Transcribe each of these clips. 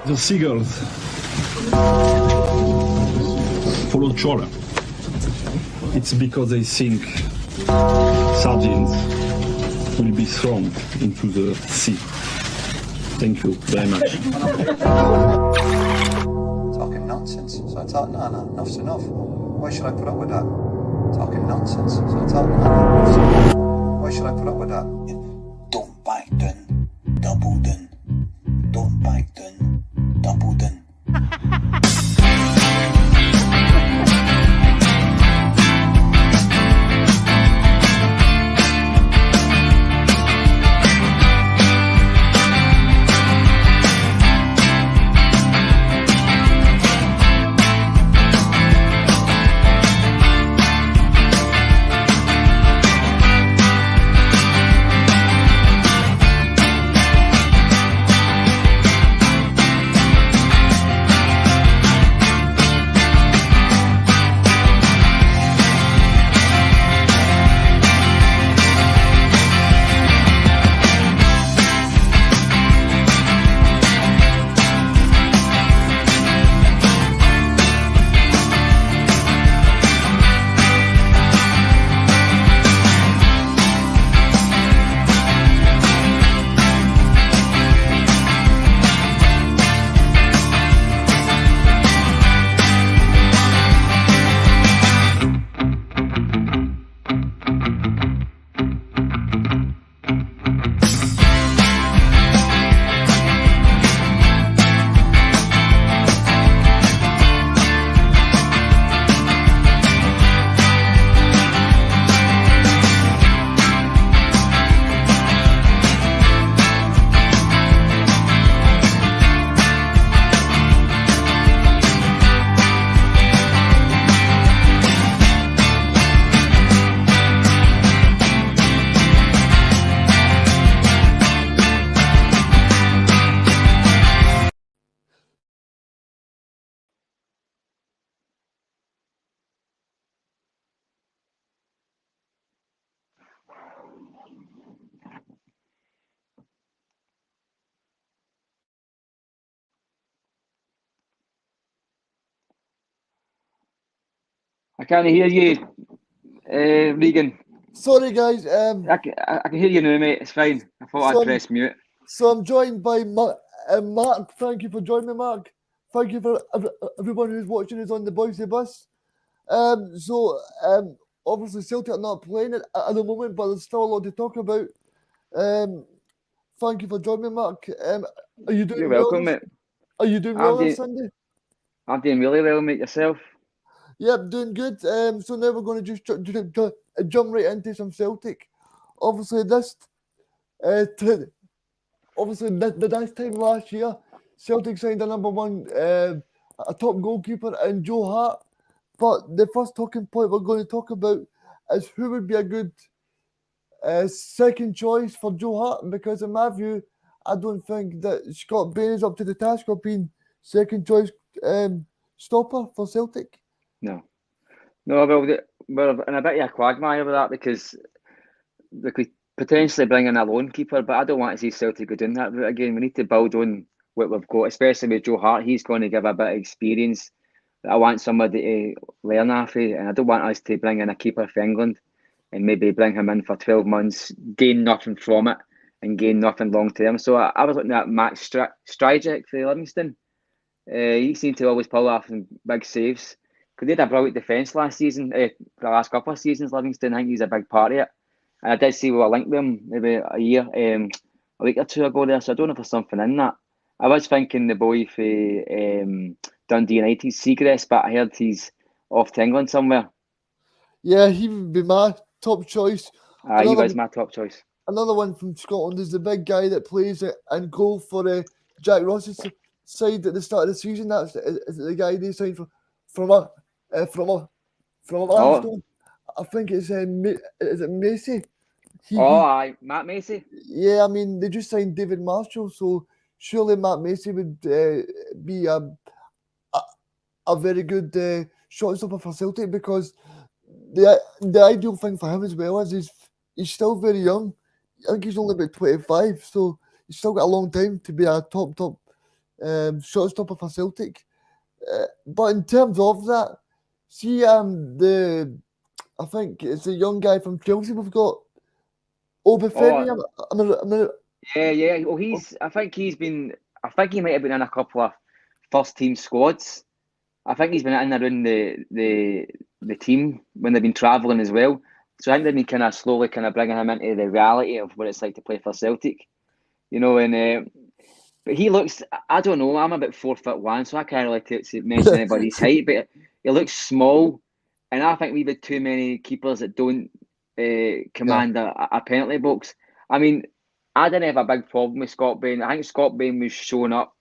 The seagulls follow trawler. It's because they think sardines will be thrown into the sea. Thank you very much. Talking nonsense. So I thought, no, enough's enough. Why should I put up with that? Talking nonsense. So I thought, no, enough's enough. Why should I put up with that? Don't back down, double down. Don't back down, double down. I can't hear you, Reegan. Sorry, guys. I can hear you now, mate. It's fine. I thought I'd press mute. So I'm joined by Mark. Thank you for joining me, Mark. Thank you for everyone who's watching us on the Bhoycie bus. Obviously Celtic are not playing it at the moment, but there's still a lot to talk about. Thank you for joining me, Mark. Are you doing You're well? welcome, mate. Are you doing well on Sunday? I'm doing really well, mate. Yourself? Yep, doing good. So now we're going to just jump right into some Celtic. Obviously, this time last year, Celtic signed a number one, a top goalkeeper in Joe Hart. But the first talking point we're going to talk about is who would be a good second choice for Joe Hart. Because in my view, I don't think that Scott Bain is up to the task of being second choice stopper for Celtic. No, we're in a bit of a quagmire with that because we could potentially bring in a lone keeper, but I don't want to see Celtic go down that route again. We need to build on what we've got, especially with Joe Hart. He's going to give a bit of experience that I want somebody to learn off of, and I don't want us to bring in a keeper for England and maybe bring him in for 12 months, gain nothing from it, and gain nothing long term. So I was looking at Max Stryjek for Livingston. He seemed to always pull off some big saves. Because they had a brilliant defence last season, for the last couple of seasons, Livingston. I think he's a big part of it. And I did see we were linked with him maybe a week or two ago there, so I don't know if there's something in that. I was thinking the boy for Dundee United, Seagrass, but I heard he's off to England somewhere. Yeah, he would be my top choice. He was my top choice. Another one from Scotland is the big guy that plays in goal for Jack Ross's side at the start of the season. That's the guy they signed from Armstrong. I think it's is it Macy? Matt Macy. Yeah, I mean they just signed David Marshall, so surely Matt Macy would be a very good shortstopper for Celtic, because the ideal thing for him as well is he's still very young. I think he's only about 25, so he's still got a long time to be a top shortstopper for Celtic. But in terms of that, see, I think it's a young guy from Chelsea we've got, Obafemi. Yeah. Well, I think he might have been in a couple of first team squads. I think he's been in around the team when they've been travelling as well. So I think they've been kind of slowly bringing him into the reality of what it's like to play for Celtic. But he looks, I don't know, I'm about 4'1", so I can't really to mention anybody's height, but he looks small. And I think we've had too many keepers that don't command a penalty box. I mean, I didn't have a big problem with Scott Bain. I think Scott Bain was showing up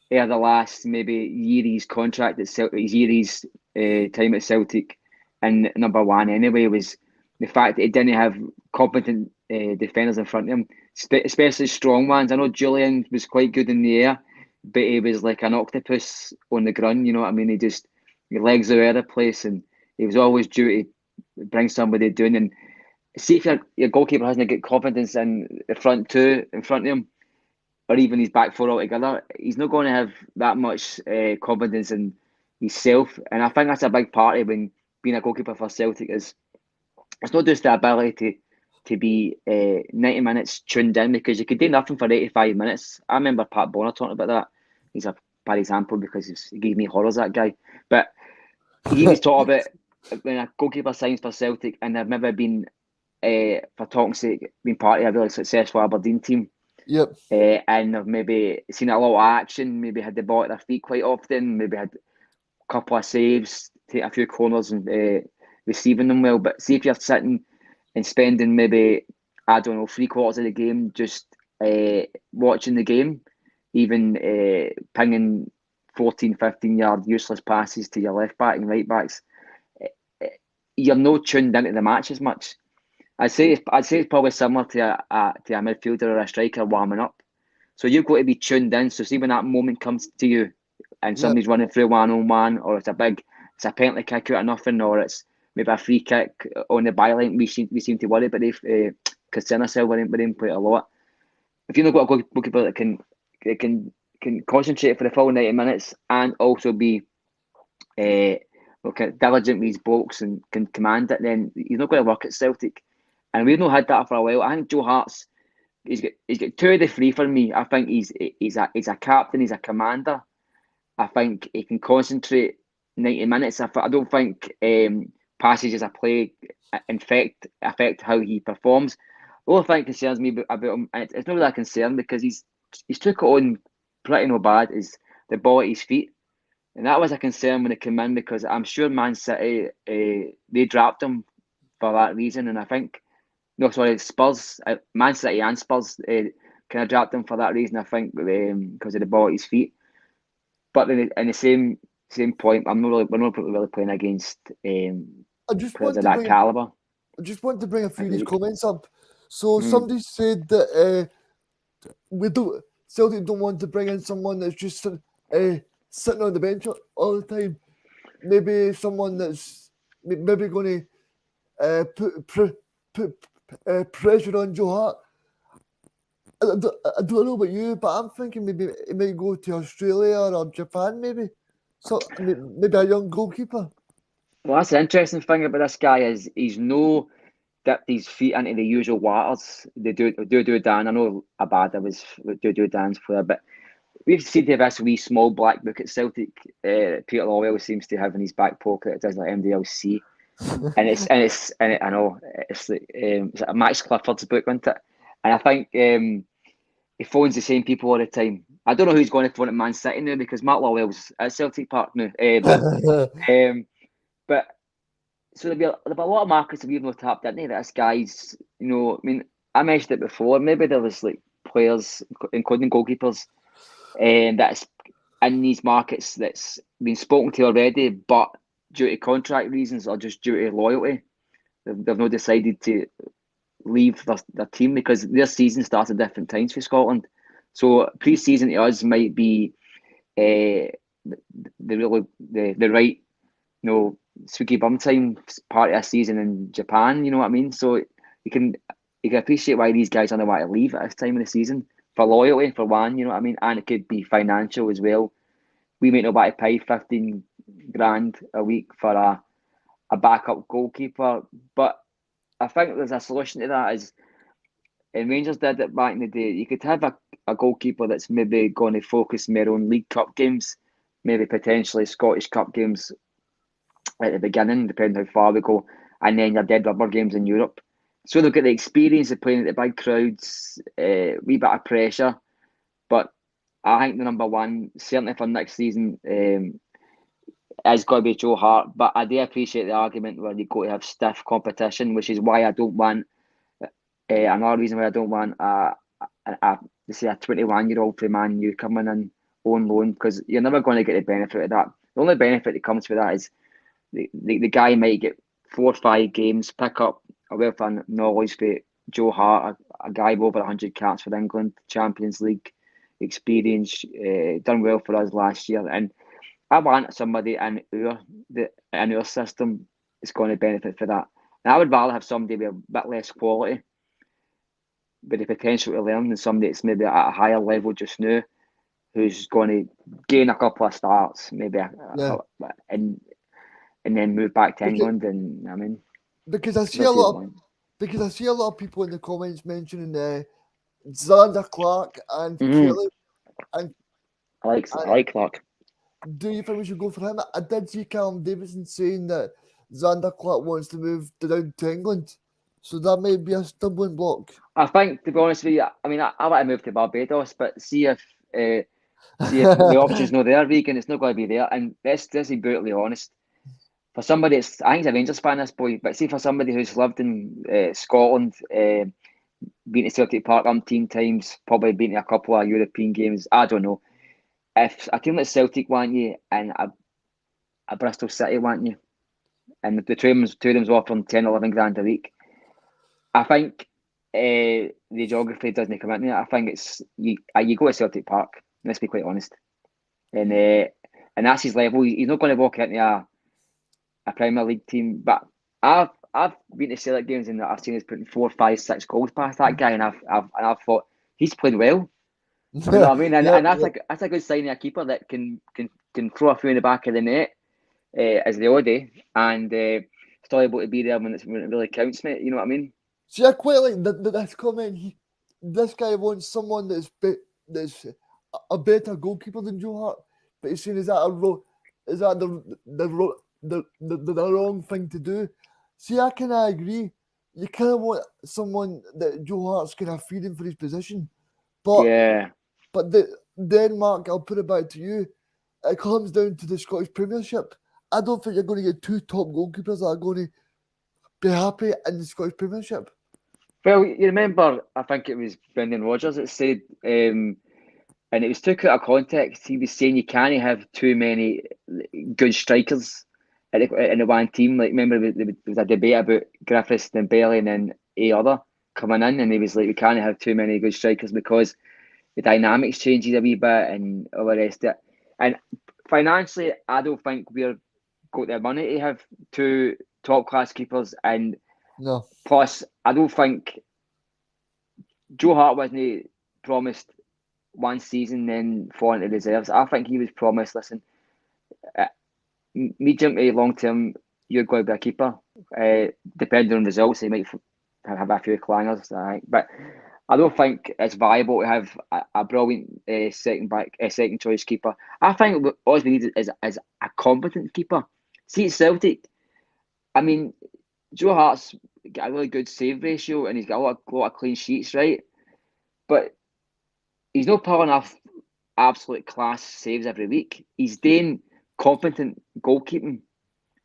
the last maybe year his contract at Celtic, his time at Celtic, and number one anyway was the fact that he didn't have competent defenders in front of him, especially strong ones. I know Julian was quite good in the air, but he was like an octopus on the ground. You know what I mean? His legs are out of place, and he was always due to bring somebody down. And see if your goalkeeper hasn't got confidence in the front two in front of him, or even his back four altogether, he's not going to have that much confidence in himself. And I think that's a big part of when being a goalkeeper for Celtic is it's not just the ability to be 90 minutes tuned in, because you could do nothing for 85 minutes. I remember Pat Bonner talking about that. He's a bad example because he gave me horrors, that guy. But he was talking about when a goalkeeper signs for Celtic and they've never been, for talk's sake, been part of a really successful Aberdeen team. Yep. And they've maybe seen a lot of action, maybe had the ball at their feet quite often, maybe had a couple of saves, take a few corners and receiving them well. But see if you're sitting and spending maybe, I don't know, 3/4 of the game just watching the game, even pinging 14, 15-yard useless passes to your left back and right backs, you're not tuned into the match as much. I'd say it's probably similar to a midfielder or a striker warming up. So you've got to be tuned in. So see when that moment comes to you and somebody's running through 1-on-1, or it's a penalty kick out of nothing, or it's maybe a free kick on the byline, we seem to worry, but they've concern ourselves with him quite a lot. If you've not got a goalkeeper that can concentrate for the full 90 minutes and also be diligent with his blokes and can command it, then he's not going to work at Celtic. And we've not had that for a while. I think Joe Hart's he's got two of the three for me. I think he's a captain, he's a commander. I think he can concentrate 90 minutes. I don't think passages of play affect how he performs. The only thing that concerns me about him, and it's not really a concern because he's took it on pretty no bad, is the ball at his feet. And that was a concern when he came in, because I'm sure Man City, they dropped him for that reason. And I think, Spurs, Man City and Spurs kind of dropped him for that reason, I think, because of the ball at his feet. But in the same point, we're not really playing against players of that calibre. I just want to bring a few of these comments up. So somebody said that Celtic don't want to bring in someone that's just sitting on the bench all the time. Maybe someone that's maybe going to put pressure on Joe Hart. I don't know about you, but I'm thinking maybe he might go to Australia or Japan, maybe. So maybe a young goalkeeper. Well, that's the interesting thing about this guy is he's no dipped his feet into the usual waters. They do Dan. I know Abada was do Dan's player, but we've seen this wee small black book at Celtic. Peter Lawwell seems to have in his back pocket. It does like MDLC, and I know it's like Max Clifford's book, isn't it? And I think he phones the same people all the time. I don't know who's going to phone at Man City now, because Mark Lawwell's at Celtic Park now. But so there'll be a lot of markets that we've not tapped into. That this guy's, I mean, I mentioned it before. Maybe there was like players, including goalkeepers, that's in these markets that's been spoken to already, but due to contract reasons or just due to loyalty, they've not decided to leave their team, because their season starts at different times for Scotland. So pre-season to us might be the right, Suki bum time part of a season in Japan. You know what I mean? So you can appreciate why these guys aren't want to leave at this time of the season. for loyalty, for one, you know what I mean? And it could be financial as well. We might not want to pay 15 grand a week for a backup goalkeeper, but I think there's a solution to that. Is and Rangers did it back in the day. You could have a goalkeeper that's maybe going to focus more on League Cup games, maybe potentially Scottish Cup games at the beginning, depending how far we go, and then your dead rubber games in Europe. So they've got the experience of playing at the big crowds, wee bit of pressure. But I think the number one, certainly for next season, has got to be Joe Hart. But I do appreciate the argument where you got to have stiff competition, which is why I don't want. Another reason why I don't want a 21-year-old from Man U coming in on loan, because you're never going to get the benefit of that. The only benefit that comes with that is the guy might get 4 or 5 games, pick up a wealth of knowledge for Joe Hart, a guy with over 100 caps for England, Champions League experience, done well for us last year. And I want somebody in our system that's going to benefit for that. And I would rather have somebody with a bit less quality, with the potential to learn, than somebody that's maybe at a higher level just now, who's going to gain a couple of starts, maybe, and then move back to England. And I mean, because I see a lot of people in the comments mentioning Xander Clark and Kelly. And I like Clark. Do you think we should go for him? I did see Callum Davidson saying that Xander Clark wants to move down to England, so that may be a stumbling block. I think, to be honest with you, I mean, I want to move to Barbados, but see if the option's not there, Reegan, it's not going to be there. And let's be brutally honest. For somebody, I think he's a Rangers fan, this boy, but see, for somebody who's lived in Scotland, been to Celtic Park umpteen times, probably been to a couple of European games, I don't know. If a team like Celtic want you and a Bristol City want you, and the two of them's offering 10, 11 grand a week, I think the geography doesn't come into it. I think it's you go to Celtic Park, let's be quite honest. And that's his level. He's not going to walk into a Premier League team. But I've been to Celtic games and I've seen us putting 4, 5, 6 goals past that guy, and I've thought he's played well. You know what I mean? And that's a good sign of a keeper that can throw a few in the back of the net, as the Oddie, and still able to be there when it really counts, mate. You know what I mean? See, I quite like this comment. This guy wants someone that's a better goalkeeper than Joe Hart, but he's saying, is that the wrong thing to do? See, I kind of agree. You kind of want someone that Joe Hart's kind of feeding for his position, but then Mark, I'll put it back to you. It comes down to the Scottish Premiership. I don't think you're going to get 2 top goalkeepers that are going to be happy in the Scottish Premiership. Well, you remember, I think it was Brendan Rodgers that said, and it was took out of context. He was saying you can't have too many good strikers in the one team. Like, remember there was a debate about Griffiths and Bailey and then a other coming in, and he was like, we can't have too many good strikers because the dynamics changes a wee bit and all the rest of it. And financially, I don't think we're got the money to have 2 top class keepers. And no, plus, I don't think Joe Hart wasn't promised one season then fall into reserves. I think he was promised, listen, medium to long term, you're going to be a keeper. Depending on results, he might have a few clangers, but I don't think it's viable to have a brilliant second choice keeper. I think all we need is a competent keeper. See, Celtic, I mean, Joe Hart's got a really good save ratio and he's got a lot of clean sheets, right? But he's not pulling off absolute class saves every week. He's doing competent goalkeeping,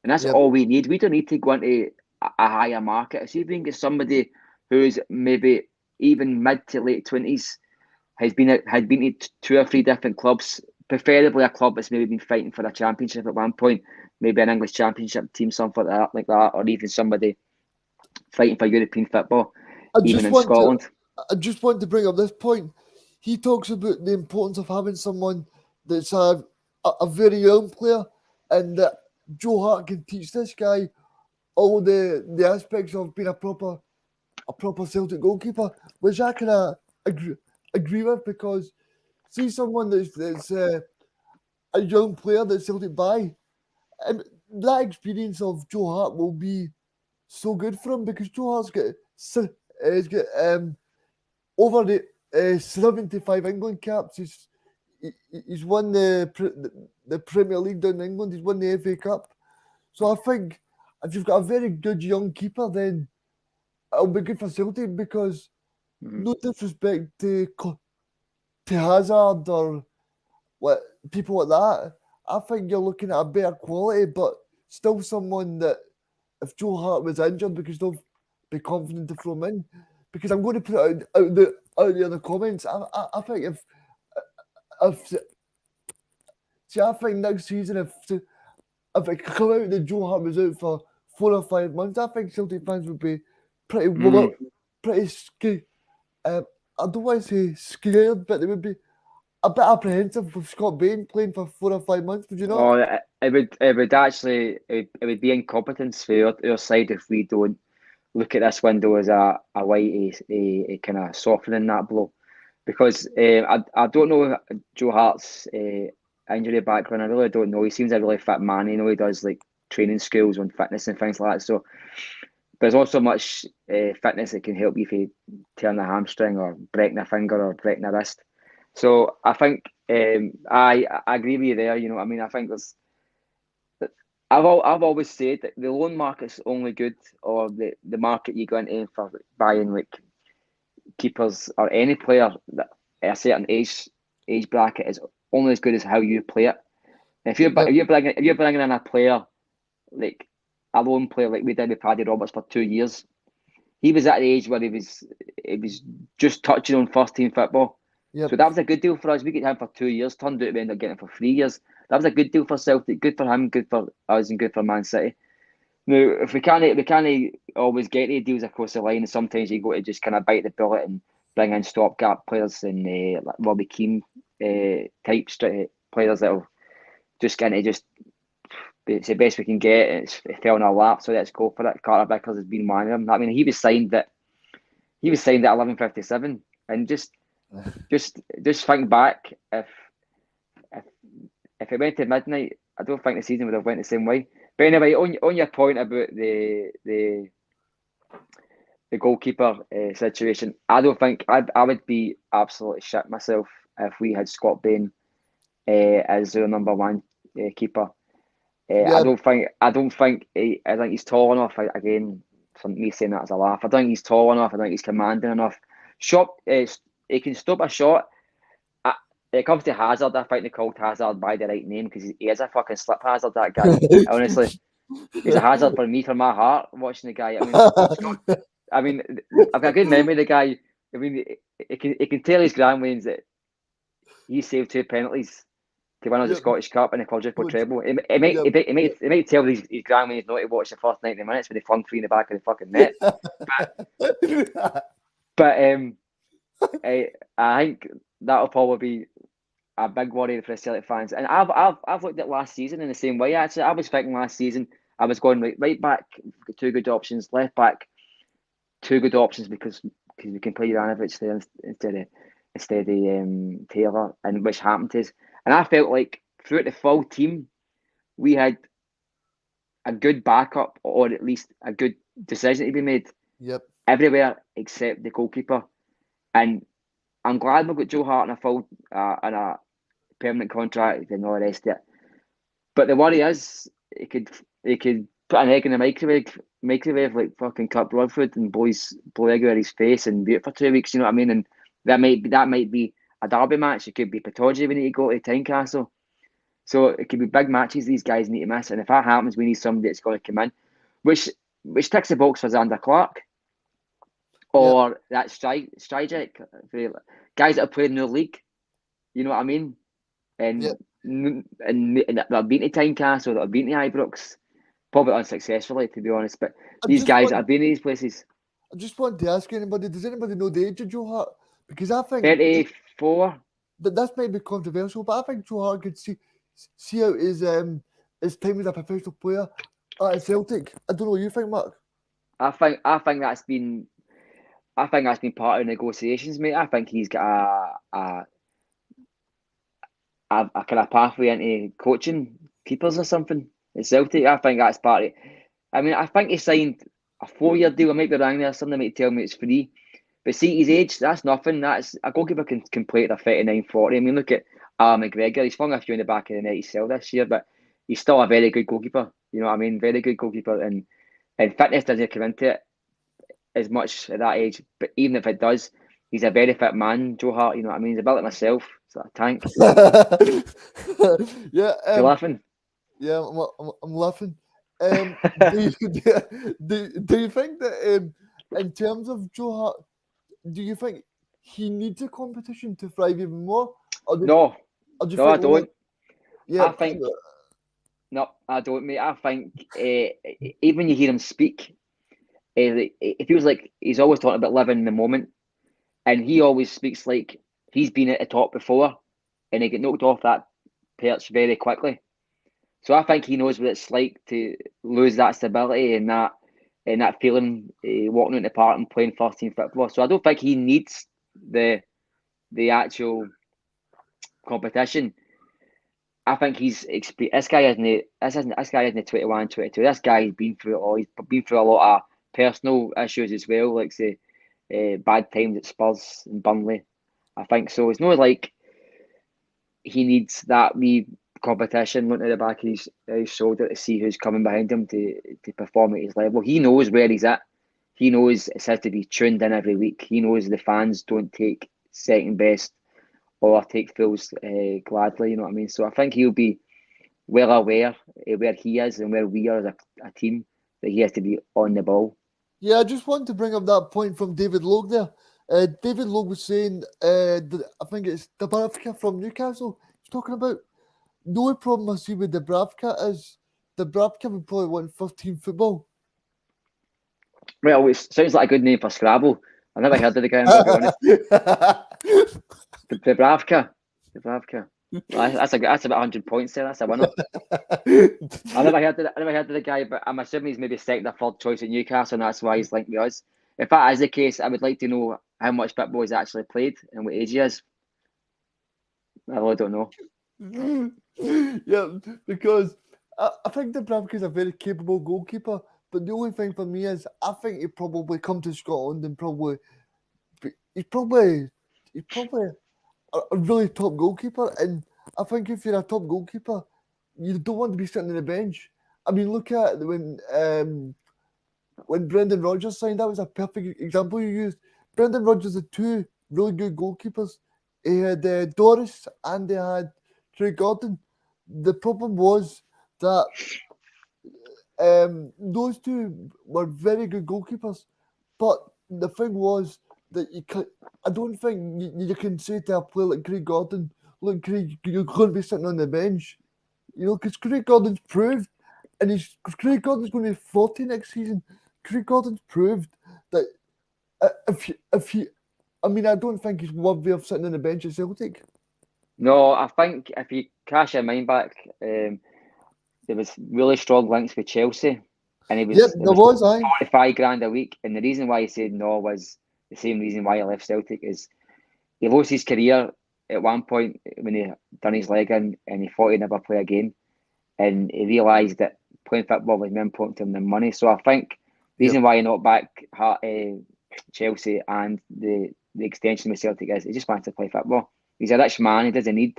and that's all we need. We don't need to go into a higher market. See if we can get somebody who's maybe even mid to late 20s, had been to 2 or 3 different clubs, preferably a club that's maybe been fighting for a championship at one point, maybe an English championship team, something like that, or even somebody fighting for European football, even in Scotland. I just want to bring up this point. He talks about the importance of having someone that's a very young player, and that Joe Hart can teach this guy all the aspects of being a proper Celtic goalkeeper, which I kind of agree with, because see someone that's a young player that Celtic buy, and that experience of Joe Hart will be so good for him, because Joe Hart's he's got over the 75 England caps. He's won the Premier League down in England. He's won the FA Cup. So I think if you've got a very good young keeper, then it'll be good for Celtic, because no disrespect to Hazard or what people like that, I think you're looking at a better quality, but still someone that if Joe Hart was injured, because they'll be confident to throw him in. Because I'm going to put it out there in the comments. I think if see, I think next season if it could come out that Joe Hart was out for 4 or 5 months, I think Celtic fans would be pretty scared. I don't want to say scared, but they would be a bit apprehensive with Scott Bain playing for 4 or 5 months. Would you not? Oh, it would actually it would be incompetence for our side if we don't look at this window as a way a kind of softening that blow, because I don't know Joe Hart's injury background. I really don't know. He seems a really fit man. You know, he does like training schools on fitness and things like that. So there's also much fitness that can help you if you turn a hamstring or breaking a finger or breaking a wrist. So I think I agree with you there. You know, I mean, I think I've always said that the loan market's only good, or the market you go into for buying like keepers or any player that at a certain age bracket is only as good as how you play it. And if you're bringing in a player like a loan player like we did with Paddy Roberts for 2 years, he was at the age where he was just touching on first team football. Yep. So that was a good deal for us. We got him for 2 years. Turned out we ended up getting him for 3 years. That was a good deal for Celtic. Good for him. Good for us, and good for Man City. Now, if we can't always get the deals across the line, and sometimes you got to just kind of bite the bullet and bring in stopgap players and like Robbie Keane type players that'll just kind of just it's the best we can get. It fell in our lap, so let's go for it. Carter Vickers has been one of them. I mean, he was signed at 11:57, and just think back, if it went to midnight, I don't think the season would have went the same way. But anyway, on your point about the goalkeeper situation, I don't think I would be absolutely shit myself if we had Scott Bain as our number one keeper. I don't think he's tall enough. Again, for me saying that as a laugh, I don't think he's tall enough. I don't think he's commanding enough. He can stop a shot. It comes to Hazard, I think they called Hazard by the right name, because he is a fucking slip hazard, that guy. Honestly, he's a hazard for my heart watching the guy. I mean, I've got a good memory of the guy. I mean, he can tell his grandwains that he saved 2 penalties to win us the Scottish Cup and the quadruple treble. He might tell his grandwains not to watch the first 90 minutes when they flung 3 in the back of the fucking net. But I think that'll probably be a big worry for the Celtic fans. And I've looked at last season in the same way. Actually, I was thinking last season I was going right back, 2 good options, left back, 2 good options because we can play Juranovic there instead of Taylor, and which happened to us. And I felt like throughout the full team, we had a good backup, or at least a good decision to be made. Yep. Everywhere except the goalkeeper. And I'm glad we've got Joe Hart on a permanent contract and all the rest of it. But the worry is, he could put an egg in the microwave like fucking Kurt Broadfoot and blow egg out of his face and be it for 2 weeks. You know what I mean? And that might be a derby match. It could be Pataudry we need to go to Tynecastle. So it could be big matches these guys need to miss. And if that happens, we need somebody that's going to come in, which ticks the box for Xander Clark. Or that Stryjek, guys that have played in the league, you know what I mean? And that have been to Tynecastle, that have been to Ibrox, probably unsuccessfully, to be honest. But these guys that have been in these places. I just want to ask anybody, does anybody know the age of Joe Hart? Because I think 34. This might be controversial, but I think Joe Hart could see out his time as a professional player at Celtic. I don't know what you think, Mark. I think that's been I think that's been part of the negotiations, mate. I think he's got a kind of pathway into coaching keepers or something at Celtic. I think that's part of it. I mean, I think he signed a 4-year deal. I might be wrong there. Somebody might tell me it's free. But see, his age, that's nothing. That's a goalkeeper can play at a 39, 40. I mean, look at McGregor. He's flung a few in the back of the net himself this year, but he's still a very good goalkeeper. You know what I mean? Very good goalkeeper. And fitness doesn't come into it as much at that age. But even if it does, he's a very fit man, Joe Hart. You know what I mean? He's a bit like myself. He's like a tank. Yeah. You laughing? Yeah, I'm laughing. Do you think that in terms of Joe Hart, do you think he needs a competition to thrive even more? Or do No, or do you no, I think, don't. yeah, I think no, I don't, mate. I think even when you hear him speak, it feels like he's always talking about living in the moment, and he always speaks like he's been at the top before, and he get knocked off that perch very quickly. So I think he knows what it's like to lose that stability and that feeling walking into the park and playing first team football. So I don't think he needs the actual competition. I think he's this guy isn't 21, 22. This guy's been through it all. He's been through a lot of personal issues as well, like say bad times at Spurs and Burnley. I think so. It's not like he needs that wee competition looking at the back of his shoulder to see who's coming behind him to perform at his level. He knows where he's at. He knows it has to be tuned in every week. He knows the fans don't take second best or take fools gladly. You know what I mean? So I think he'll be well aware where he is and where we are as a team that he has to be on the ball. Yeah, I just want to bring up that point from David Logue there. David Logue was saying, I think it's Dubravka from Newcastle. He's talking about the only problem I see with Dubravka is Dubravka would probably want first team football. Well, it sounds like a good name for Scrabble. I've never heard of the guy, I'm going to be honest. Dubravka. That's about 100 points there. That's a winner. I never heard of the guy, but I'm assuming he's maybe second or third choice in Newcastle, and that's why he's linked with us. If that is the case, I would like to know how much football he's actually played and what age he is. I really don't know. Yeah, because I think Dubravka is a very capable goalkeeper, but the only thing for me is I think he'd probably come to Scotland and he's probably a really top goalkeeper. And I think if you're a top goalkeeper, you don't want to be sitting on the bench. I mean, look at when Brendan Rodgers signed, that was a perfect example you used. Brendan Rodgers had two really good goalkeepers. He had Doris and he had Craig Gordon. The problem was that those two were very good goalkeepers, but the thing was that I don't think you can say to a player like Craig Gordon, look, Craig, you're going to be sitting on the bench, because Craig Gordon's proved, and Craig Gordon's going to be 40 next season. Craig Gordon's proved that I don't think he's worthy of sitting on the bench at Celtic. No, I think if you cast your mind back, there was really strong links with Chelsea, and There was 45 grand a week. And the reason why he said no was the same reason why he left Celtic. Is he lost his career at one point when he done his leg in, and he thought he'd never play again, and he realised that playing football was more important to him than money. So I think the reason why he not back Chelsea and the extension with Celtic is he just wants to play football. He's a rich man. He doesn't need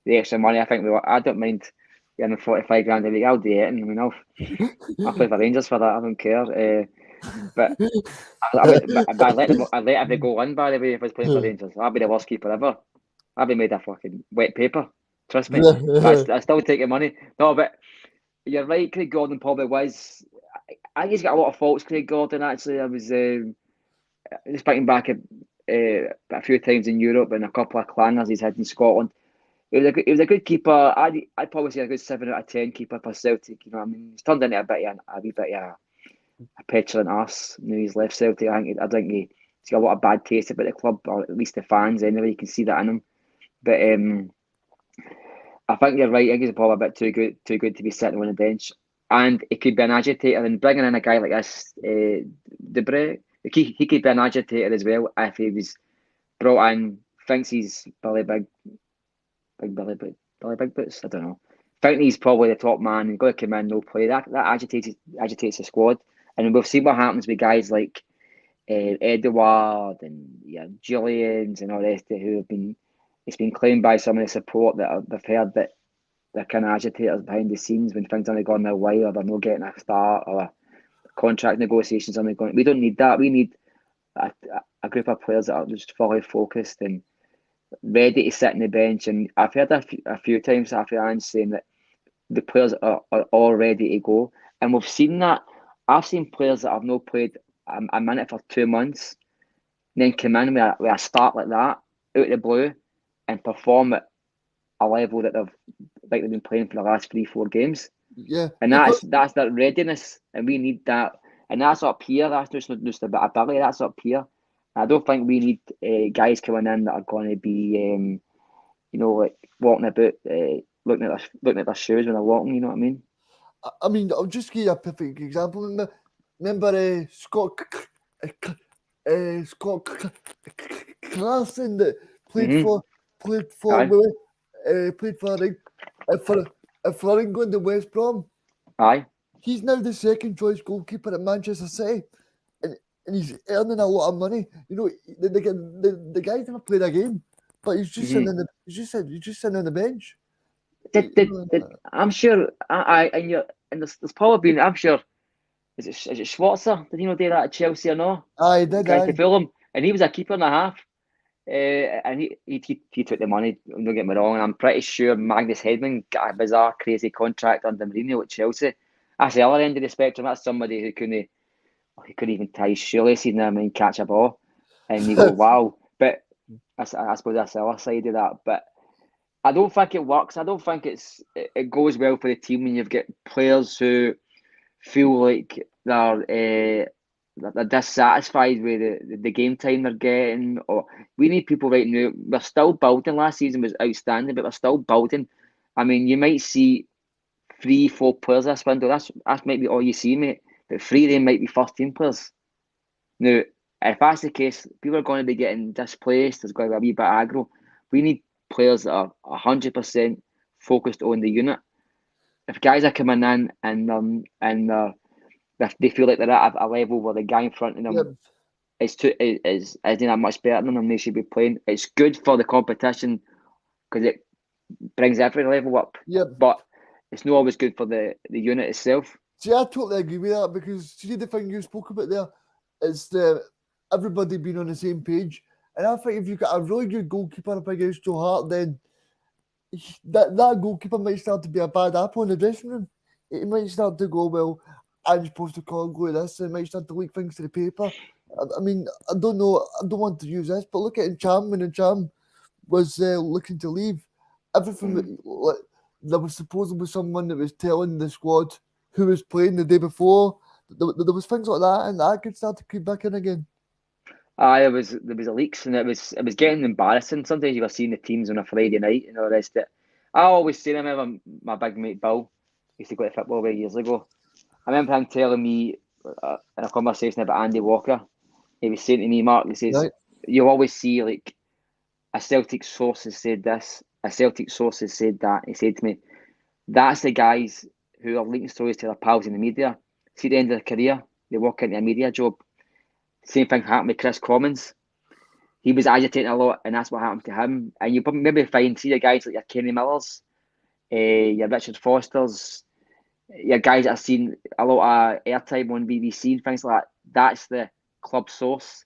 the extra money. I think I don't mind getting 45 grand a week. I'll do it. I mean, I'll play for Rangers for that. I don't care. But I'd let every goal in, by the way, if I was playing for Rangers. I'd be the worst keeper ever. I'd be made of fucking wet paper. Trust me. I still take your money. No, but you're right. Craig Gordon probably was. I think he's got a lot of faults, Craig Gordon, actually. I was just thinking back a few times in Europe and a couple of clangers he's had in Scotland. He was a good keeper. I'd probably say a good 7 out of 10 keeper for Celtic. You know what I mean? He's turned into a wee bit of a petulant arse when he's left Celtic. I think he's got a lot of bad taste about the club, or at least the fans anyway. You can see that in him. But I think you're right. I think he's probably a bit too good to be sitting on the bench. And it could be an agitator, and bringing in a guy like this, Debre, Like he could be an agitator as well if he was brought in, thinks he's Billy Big Boots. I don't know. Thinking he's probably the top man. He's got to come in, no play. That agitates the squad. And we've seen what happens with guys like Edouard and Julians and all the rest of it, who have been. It's been claimed by some of the support that they've heard that they're kind of agitators behind the scenes when things aren't going their way, or they're not getting a start, or contract negotiations aren't going. We don't need that. We need a group of players that are just fully focused and ready to sit on the bench. And I've heard a few times after Ange saying that the players are all ready to go. And we've seen that. I've seen players that have not played a minute for 2 months, then come in with a start like that, out of the blue, and perform at a level that they've been playing for the last 3-4 games. Yeah. And that's that readiness, and we need that. And that's up here. That's just a bit of ability. That's up here. I don't think we need guys coming in that are going to be, like walking about, looking at their shoes when they're walking. You know what I mean? I mean, I'll just give you a perfect example. Remember Scott Clarkson that played for England and West Brom. Aye. He's now the second choice goalkeeper at Manchester City, and he's earning a lot of money. You know, the guy's never played a game, but he's just sitting on the bench. I'm sure. And there's probably been. I'm sure. Is it Schwarzer? Did he not do that at Chelsea or no? Aye, did Guy I? to Fulham, and he was a keeper and a half. And he took the money. Don't get me wrong. And I'm pretty sure Magnus Hedman got a bizarre, crazy contract under Mourinho at Chelsea. That's the other end of the spectrum. That's somebody who couldn't even tie his shoelaces and catch a ball. And you go, wow. But I suppose that's the other side of that. But I don't think it works. I don't think it goes well for the team when you've got players who feel like they're dissatisfied with the game time they're getting. Or we need people right now. We're still building. Last season was outstanding, but we're still building. I mean, you might see 3-4 players this window. That might be all you see, mate. But 3 of them might be first team players. Now, if that's the case, people are going to be getting displaced. There's going to be a wee bit aggro. We need players that are 100% focused on the unit. If guys are coming in and they feel like they're at a level where the guy in front of them isn't that much better than them, they should be playing. It's good for the competition because it brings every level up. But it's not always good for the unit itself. See, I totally agree with that because see the thing you spoke about there is everybody being on the same page. And I think if you've got a really good goalkeeper up against Joe Hart, then that goalkeeper might start to be a bad apple in the dressing room. It might start to go, well, I'm supposed to call this, and it might start to leak things to the paper. I mean, I don't know, I don't want to use this, but look at Encham when Encham was looking to leave. Everything there was supposedly someone that was telling the squad who was playing the day before. There was things like that, and that could start to creep back in again. There was a leaks, and it was getting embarrassing. Sometimes you were seeing the teams on a Friday night and all the rest of it. I always say, I remember my big mate Bill used to go to football way years ago. I remember him telling me in a conversation about Andy Walker. He was saying to me, Mark, he says, you always see like a Celtic source has said this, a Celtic source has said that. He said to me, that's the guys who are leaking stories to their pals in the media. See, at the end of their career, they walk into a media job. Same thing happened with Chris Commons. He was agitating a lot, and that's what happened to him. And you maybe see the guys like your Kenny Millers, your Richard Fosters, your guys that have seen a lot of airtime on BBC and things like that. That's the club source,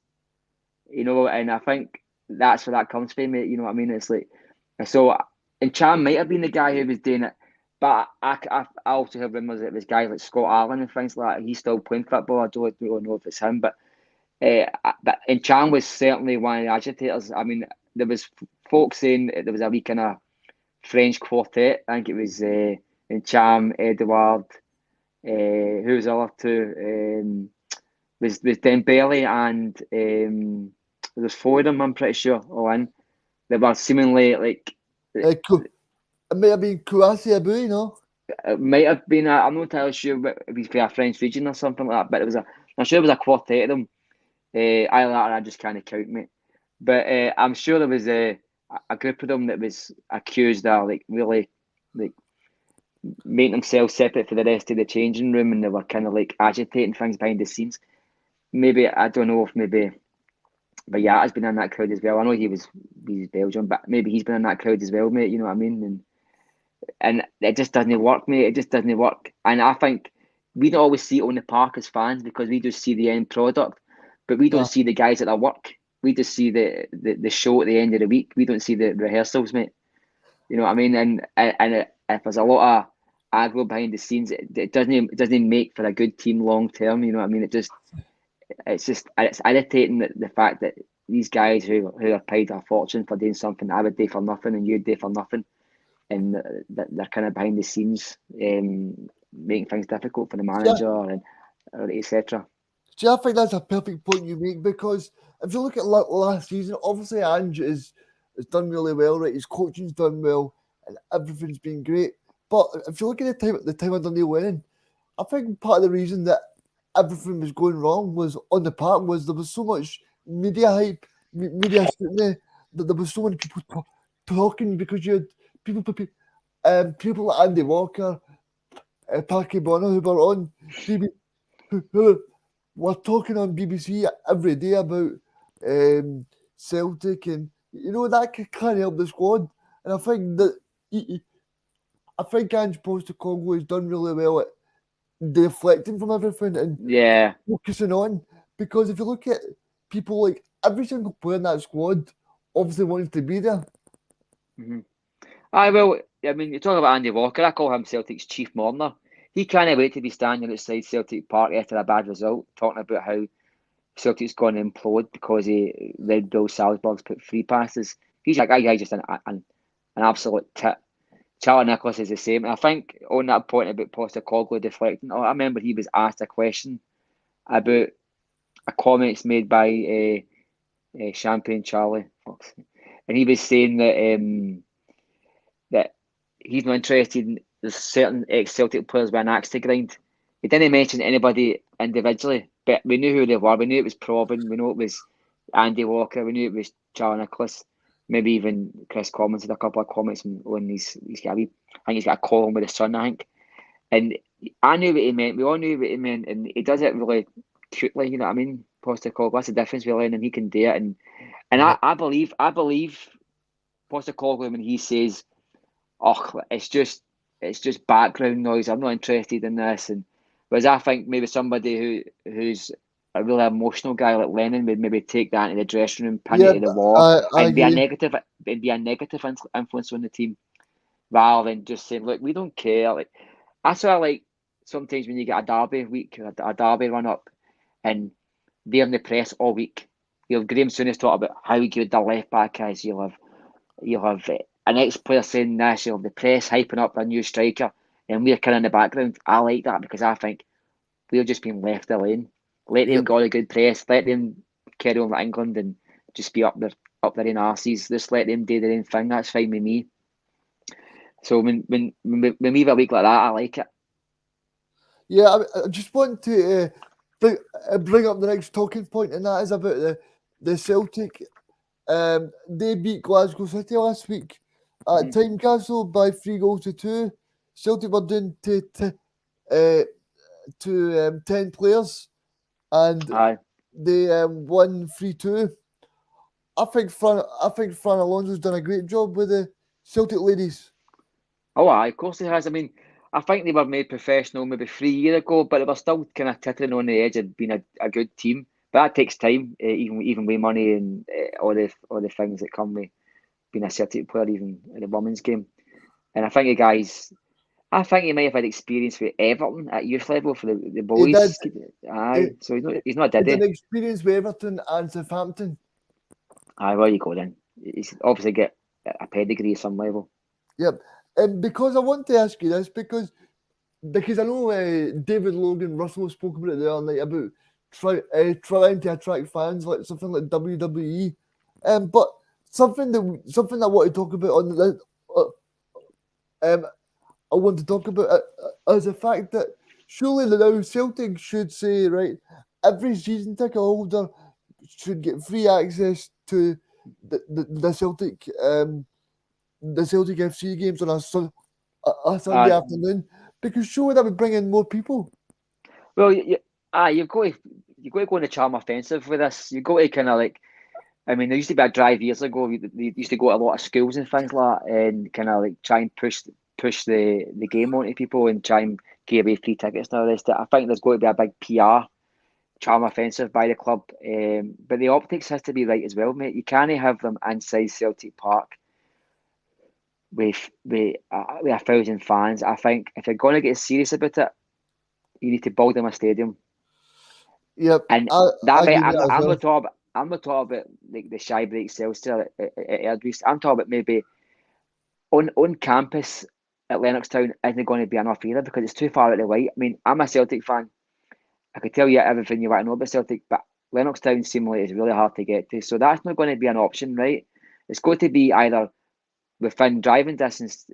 and I think that's where that comes from, mate. You know what I mean? It's like, so, and Cham might have been the guy who was doing it, but I also have rumours that it was guys like Scott Allen and things like that. He's still playing football. I don't really know if it's him, but Chan was certainly one of the agitators. I mean, there was folk saying there was a wee kind of French quartet. I think it was Cham, Edouard, who was the other two? Was Dembele and there was 4 of them, I'm pretty sure, all in. They were seemingly like... It may have been Kouassi Abou, you know? It might have been, I'm not entirely sure if it was for a French region or something like that, but I'm sure it was a quartet of them. I just can't count, mate. But I'm sure there was a group of them that was accused of like really like making themselves separate for the rest of the changing room, and they were kind of like agitating things behind the scenes. Maybe I don't know if maybe, but yeah, has been in that crowd as well. I know he's Belgian, but maybe he's been in that crowd as well, mate. You know what I mean? And it just doesn't work, mate. It just doesn't work. And I think we don't always see it on the park as fans because we just see the end product, but we don't Yeah. see the guys at their work. We just see the show at the end of the week. We don't see the rehearsals, mate. You know what I mean? And if there's a lot of aggro behind the scenes, it doesn't make for a good team long term. You know what I mean? It's irritating the fact that these guys who are paid a fortune for doing something I would do for nothing and you'd do for nothing, and they're kind of behind the scenes, making things difficult for the manager and etc. See, I think that's a perfect point you make because if you look at last season, obviously Ange has done really well, right? His coaching's done well, and everything's been great. But if you look at the time under Neil Lennon, I think part of the reason that everything was going wrong was on the park was there was so much media hype, media scrutiny, that there was so many people talking because you had people like Andy Walker, Paki Bonner who were on BBC, who were talking on BBC every day about Celtic, and that can help the squad. And I think that I think Ange Postecoglou has done really well at deflecting from everything and Yeah. focusing on. Because if you look at people, like every single player in that squad obviously wanted to be there. Mm-hmm. I mean, you talk about Andy Walker. I call him Celtic's chief mourner. He can't wait to be standing outside Celtic Park after a bad result, talking about how Celtic's going to implode because he Red Bull Salzburg's put free passes. He's like a guy just an absolute tit. Charlie Nicholas is the same. And I think on that point about Postecoglou deflecting, I remember he was asked a question about a comments made by Champagne Charlie, and he was saying that he's not interested in there's certain ex-Celtic players with an axe to grind. He didn't mention anybody individually, but we knew who they were. We knew it was Probin. We knew it was Andy Walker. We knew it was Charlie Nicholas. Maybe even Chris Commons had a couple of comments on these. I think he's got a column with the Sun, I think. And I knew what he meant. We all knew what he meant, and he does it really cutely. You know what I mean? Postecoglou. That's the difference with Lennon. He can do it, and I believe Postecoglou when he says, "Oh, it's just background noise. I'm not interested in this." And whereas I think maybe somebody who's a really emotional guy like Lennon would maybe take that into the dressing room, pin it to the wall, I and be a agree. negative influence on the team, rather than just saying, "Look, we don't care." Like that's why I like sometimes when you get a derby week, a derby run up, and they're in the press all week. You'll have Graham Souness talk about how good their left back is. You'll have an ex-player saying this. You'll have the press hyping up a new striker, and we're kind of in the background. I like that because I think we're just being left alone. Let them Yep. go to good press. Let them carry on with England and just be up their in arses. Just let them do their own thing. That's fine with me. So when we have a week like that, I like it. Yeah, I just want to bring up the next talking point, and that is about the Celtic. They beat Glasgow City last week at Tynecastle by 3-2. Celtic were down to 10 players, and Aye. they won 3-2. I think Fran Alonso's done a great job with the Celtic ladies. Oh, aye, of course he has. I mean, I think they were made professional maybe 3 years ago, but they were still kind of tittering on the edge of being a good team. But that takes time, even with money and all the things that come with being a Celtic player, even in the women's game. And I think the guys, I think he might have had experience with Everton at youth level for the He boys. did. Aye, so he's not a He did diddy. experience with Everton and Southampton. Aye, well you go then. He's obviously get a pedigree at some level. Yep. And because I want to ask you this, because I know David Logan Russell spoke about it the other night about trying to attract fans like something like WWE. But something that I want to talk about on the I want to talk about is the fact that surely now Celtic should say, right, every season ticket holder should get free access to the Celtic FC games on a Sunday afternoon, because surely that would bring in more people. Well, you've got to go on the charm offensive with this. You've got to kind of like, I mean, there used to be a drive years ago. They used to go to a lot of schools and things like that, and kind of like try and push the game onto people and try and give away free tickets and all the rest of it. I think there's got to be a big PR charm offensive by the club, but the optics has to be right as well, mate. You can't have them inside Celtic Park with 1,000 fans. I think if you're going to get serious about it, you need to build them a stadium. Yep, And I'm I'm well. not talking about like the shy break Celtic at Erdrees. I'm talking about maybe on campus at Lennoxtown isn't going to be enough either, because it's too far out of the way. I mean, I'm a Celtic fan. I could tell you everything you want to know about Celtic, but Lennoxtown seemingly is really hard to get to. So that's not going to be an option, right? It's got to be either within driving distance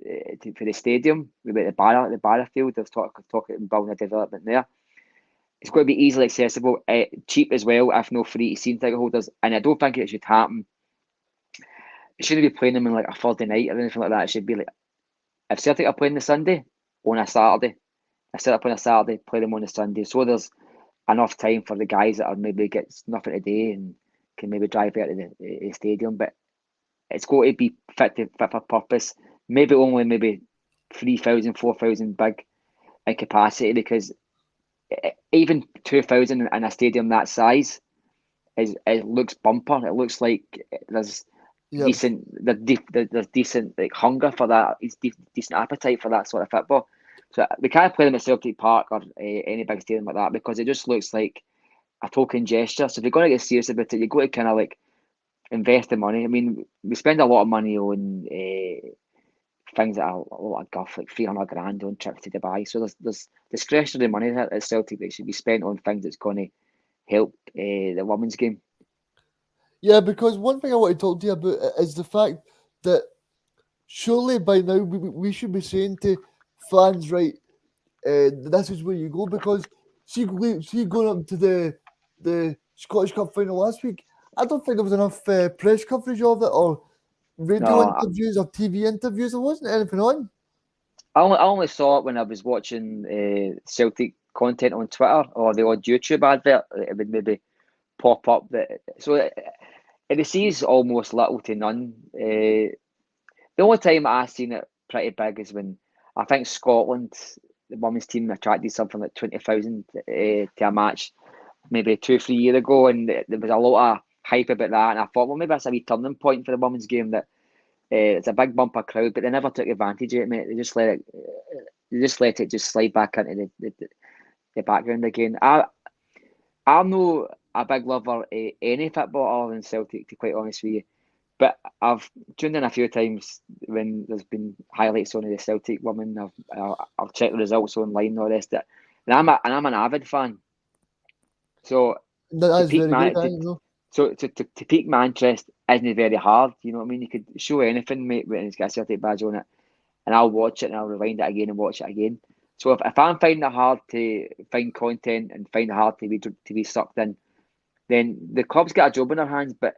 for the stadium, maybe at the Barrafield. There's talk about building a development there. It's got to be easily accessible, cheap as well, if no free to season ticket holders. And I don't think it should happen. It shouldn't be playing them in like a Thursday night or anything like that. It should be like, if Celtic are playing the Sunday, on a Saturday. If Celtic on a Saturday, play them on the Sunday. So there's enough time for the guys that are maybe get nothing to do and can maybe drive out to the stadium. But it's got to be fit for purpose. Maybe only 3,000, 4,000 big in capacity, because even 2,000 in a stadium that size it looks bumper. It looks like there's decent like hunger for that. It's decent appetite for that sort of football. So we can't play them at Celtic Park or any big stadium like that, because it just looks like a token gesture. So if you're going to get serious about it, you've got to kind of like invest the money. I mean, we spend a lot of money on things that are a lot of guff, like 300 grand on trips to Dubai. So there's discretionary money at Celtic that should be spent on things that's going to help the women's game. Yeah, because one thing I want to talk to you about is the fact that surely by now we should be saying to fans, right, this is where you go, because see going up to the Scottish Cup final last week, I don't think there was enough press coverage of it, or radio interviews or TV interviews. There wasn't anything on. I only saw it when I was watching Celtic content on Twitter or the odd YouTube advert. It would maybe pop up. So it sees almost little to none. The only time I've seen it pretty big is when I think Scotland, the women's team, attracted something like 20,000 to a match maybe 2-3 years ago, and there was a lot of hype about that. And I thought, well, maybe that's a wee turning point for the women's game, that it's a big bumper crowd, but they never took advantage of it, mate. They just let it just slide back into the background again. I'm no a big lover of any football other than Celtic, to be quite honest with you. But I've tuned in a few times when there's been highlights on the Celtic women. I've checked the results online and all the rest of it. And I'm an avid fan. So That's very good. So to pique my interest isn't very hard. You know what I mean? You could show anything, mate, when it's got a Celtic badge on it, and I'll watch it and I'll rewind it again and watch it again. So if I'm finding it hard to find content and find it hard to be sucked in, then the club's got a job in their hands. But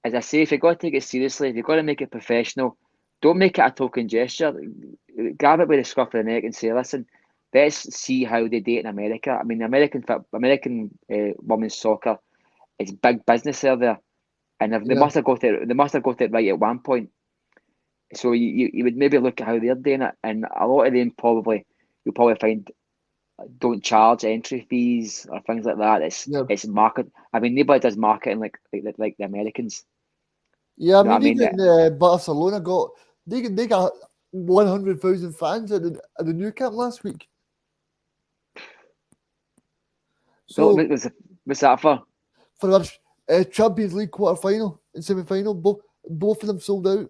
as I say, if you've got to take it seriously, if you've got to make it professional, don't make it a token gesture. Grab it by the scruff of the neck and say, listen, let's see how they do it in America. I mean, American women's soccer, it's big business there, and they must have got it right at one point. So you would maybe look at how they're doing it, and a lot of them you'll probably find don't charge entry fees or things like that. It's market. I mean, nobody does marketing like the Americans. Yeah, I mean, even Barcelona got 100,000 fans at the new camp last week. So what's that for? For our Champions League quarter final and semi final, both of them sold out.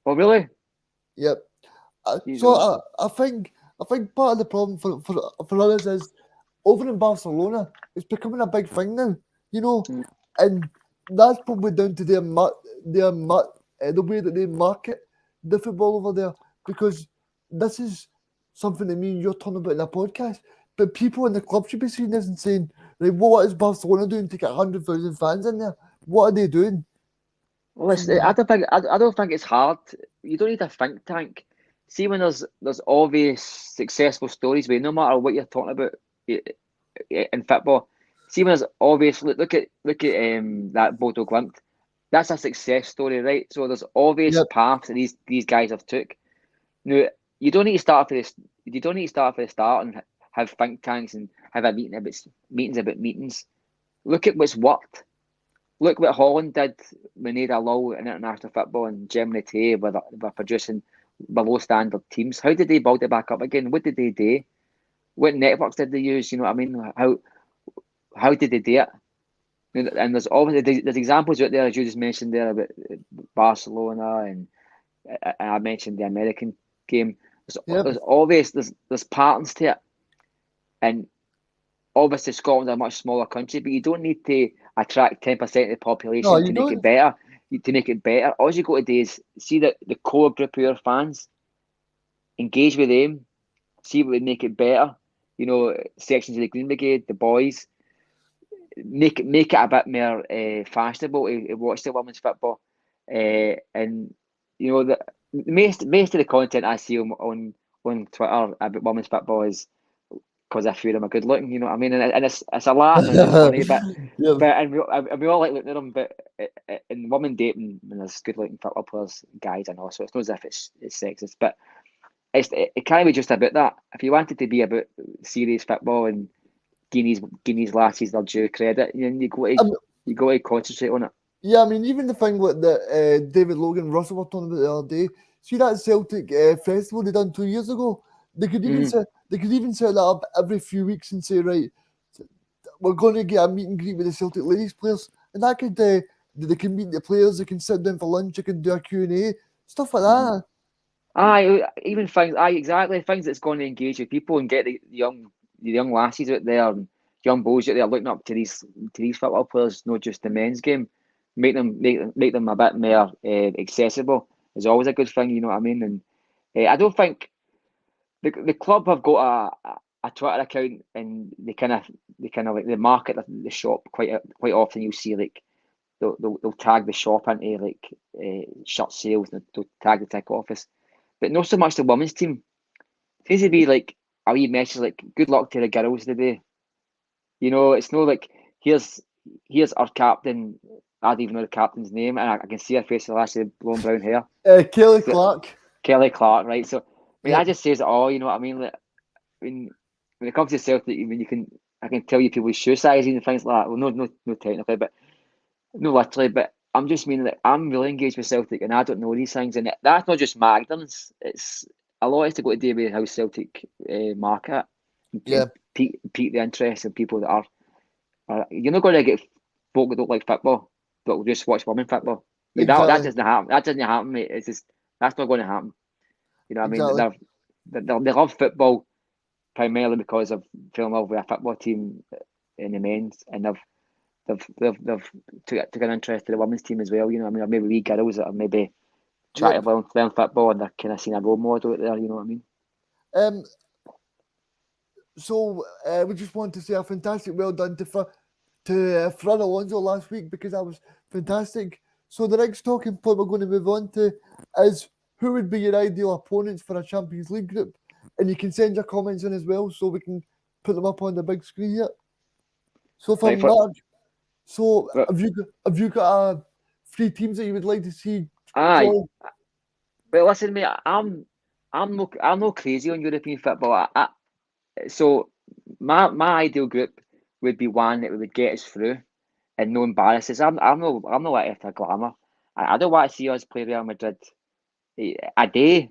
Oh, really? Yep. So I think part of the problem for others is over in Barcelona, it's becoming a big thing now, you know, and that's probably down to the way that they market the football over there, because this is something that me and you're talking about in a podcast, but people in the club should be seeing this and saying, Right, what is Barcelona doing to get 100,000 fans in there? What are they doing? Well, I don't think it's hard. You don't need a think tank. See, when there's obvious successful stories, where no matter what you're talking about in football, see when there's obvious. Look at that Bodo Glimt. That's a success story, right? So there's obvious Yep. paths that these guys have took. Now, you don't need to start for this. You don't need to start for the start and have think tanks and have a meetings about meetings. Look at what's worked. Look what Holland did when they had a lull in international football, and Germany too were producing below standard teams. How did they build it back up again? What did they do? What networks did they use? You know what I mean? How did they do it? And there's obviously there's examples out there, as you just mentioned there, about Barcelona, and I mentioned the American game. Yep. There's obvious there's patterns to it, and obviously Scotland's a much smaller country, but you don't need to attract 10% of the population No, to you make don't. it better. To make it better, all you got to do is see the core group of your fans, engage with them, see what would make it better. You know, sections of the Green Brigade, the boys, make it a bit more fashionable to watch the women's football, and you know the most of the content I see on Twitter about women's football is because I feel them are good looking, you know what I mean? And it's a laugh and it's funny, but Yep. we all like looking at them. But in women dating, when there's good looking football players, guys, and all, so it's not as if it's sexist, but it can't be just about that. If you wanted to be about serious football and Guineas lasses their due credit, you go to concentrate on it. Yeah, I mean, even the thing like that David Logan Russell were talking about the other day. See that Celtic festival they done 2 years ago? They could even set that up every few weeks and say, right, we're going to get a meet and greet with the Celtic ladies players, and that could they can meet the players, they can sit down for lunch, they can do a Q&A, stuff like that. Even things, exactly things that's going to engage with people and get the young lasses out there and young boys out there looking up to these football players, not just the men's game. Make them a bit more accessible is always a good thing, you know what I mean? And I don't think the club have got a Twitter account, and they kind of like they market the shop quite often. You'll see like they'll tag the shop into like shirt sales, and they'll tag the ticket office, but not so much the women's team. It seems to be like a wee message like good luck to the girls today. You know, it's not like here's our captain. I don't even know the captain's name, and I can see her face with the blonde brown hair. Kelly Clark. Kelly Clark, right? So I mean, Yep. that just says it all. You know what I mean? Like, when it comes to Celtic, I can tell you people's shoe sizes and things like that. Well, no technically, but no literally. But I'm just meaning that I'm really engaged with Celtic, and I don't know these things, and that's not just my ignorance. It's a lot has to go to do with how Celtic market it, Yeah. and pique the interest of people that are. You're not going to get folk that don't like football but will just watch women football. I mean, that Exactly. doesn't happen. That doesn't happen, mate. It's just that's not going to happen. You know what Exactly. I mean? They love football primarily because of falling in love with a football team in the men's, and they've took an interest in the women's team as well. You know what I mean? Or maybe wee girls that are maybe trying to learn football, and they're kind of seeing a role model out there. You know what I mean? So we just want to say a fantastic well done to Fran Alonso last week, because that was fantastic. So the next talking point we're going to move on to is who would be your ideal opponents for a Champions League group, and you can send your comments in as well, so we can put them up on the big screen here. So for Right, March, so Well- have you got 3 teams that you would like to see? Aye. join? But listen, mate, I'm no crazy on European football. So my ideal group would be one that would get us through and no embarrasses. I'm not like after glamour. I don't want to see us play Real Madrid a day.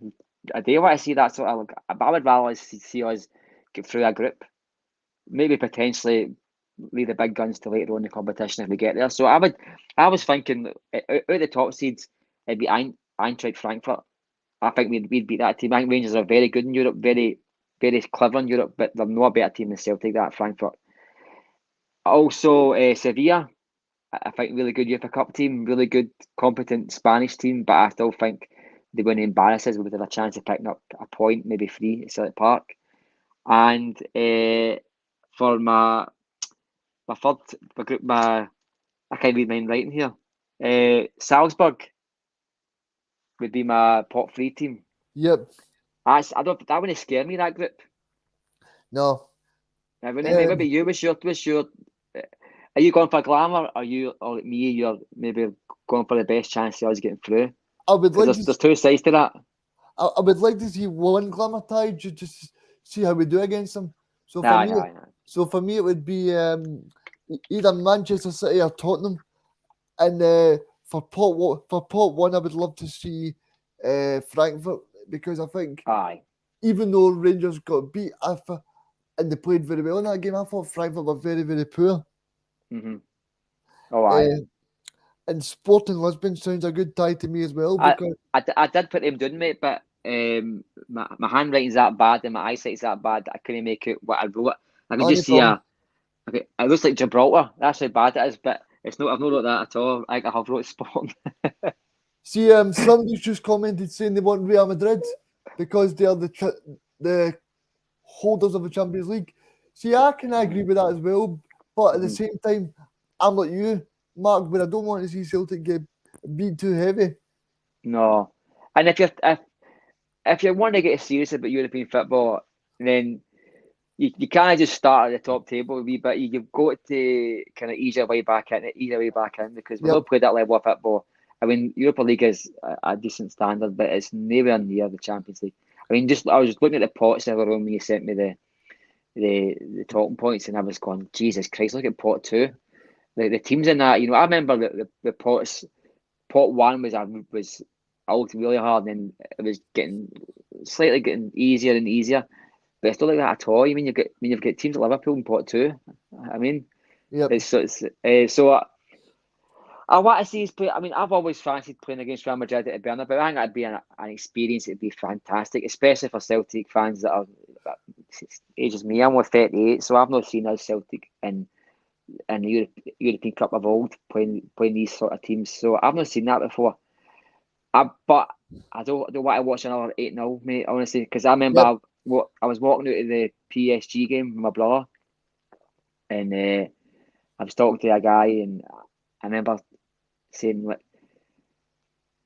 I do want to see that sort of. But I would rather see us get through a group, maybe potentially leave the big guns to later on in the competition if we get there. So I was thinking out of the top seeds, it'd be Eintracht Frankfurt. I think we'd beat that team. I think Rangers are very good in Europe, very very clever in Europe, but they're not a better team than Celtic. That Frankfurt. Also, Sevilla. I think really good UEFA Cup team, really good competent Spanish team, but I still think they wouldn't embarrass us. We would have a chance of picking up a point, maybe 3 at Celtic Park. And for my my third, my group, I can't read mine writing here. Salzburg would be my pot 3 team. Yep. That wouldn't scare me, that group. No. Now, what about you? What's your? Are you going for glamour? Or like me? You're maybe going for the best chance of us getting through. I would like There's two sides to that. I would like to see one glamour tie just to see how we do against them. So for me, it would be either Manchester City or Tottenham. And for pot 1, I would love to see Frankfurt, because I think even though Rangers got beat and they played very well in that game, I thought Frankfurt were very, very poor. Mm-hmm. Oh, aye. And Sporting Lisbon sounds a good tie to me as well. Because I did put them down, mate, but my handwriting's that bad and my eyesight's that bad that I couldn't make out what I wrote. I can just see it looks like Gibraltar. That's how bad it is, but it's not. I've not wrote that at all. I have wrote Sporting. See, somebody's just commented saying they want Real Madrid because they are the holders of the Champions League. See, I can agree with that as well, but at the same time, I'm like you, Mark, but I don't want to see Celtic get beat too heavy. No, and if you want to get serious about European football, then you can't just start at the top table a wee bit. You've got to kind of ease your way back in, because we've not played that level of football. I mean, Europa League is a decent standard, but it's nowhere near the Champions League. I mean, I was just looking at the pots earlier on when you sent me the talking points, and I was going, Jesus Christ, look at pot 2. The teams in that, I remember the pots. Pot 1 was out really hard, and then it was getting easier and easier. But it's not like that at all. You've got teams like Liverpool in pot 2. I mean, so I want to see us play. I mean, I've always fancied playing against Real Madrid at the Bernabeu. I think that'd be an experience. It'd be fantastic, especially for Celtic fans that are ages me. I'm with 38, so I've not seen us Celtic in the European Cup of old playing these sort of teams. So I've not seen that before. But I don't want to watch another 8-0, mate, honestly, because I remember I was walking out of the PSG game with my brother, and I was talking to a guy, and I remember saying, like,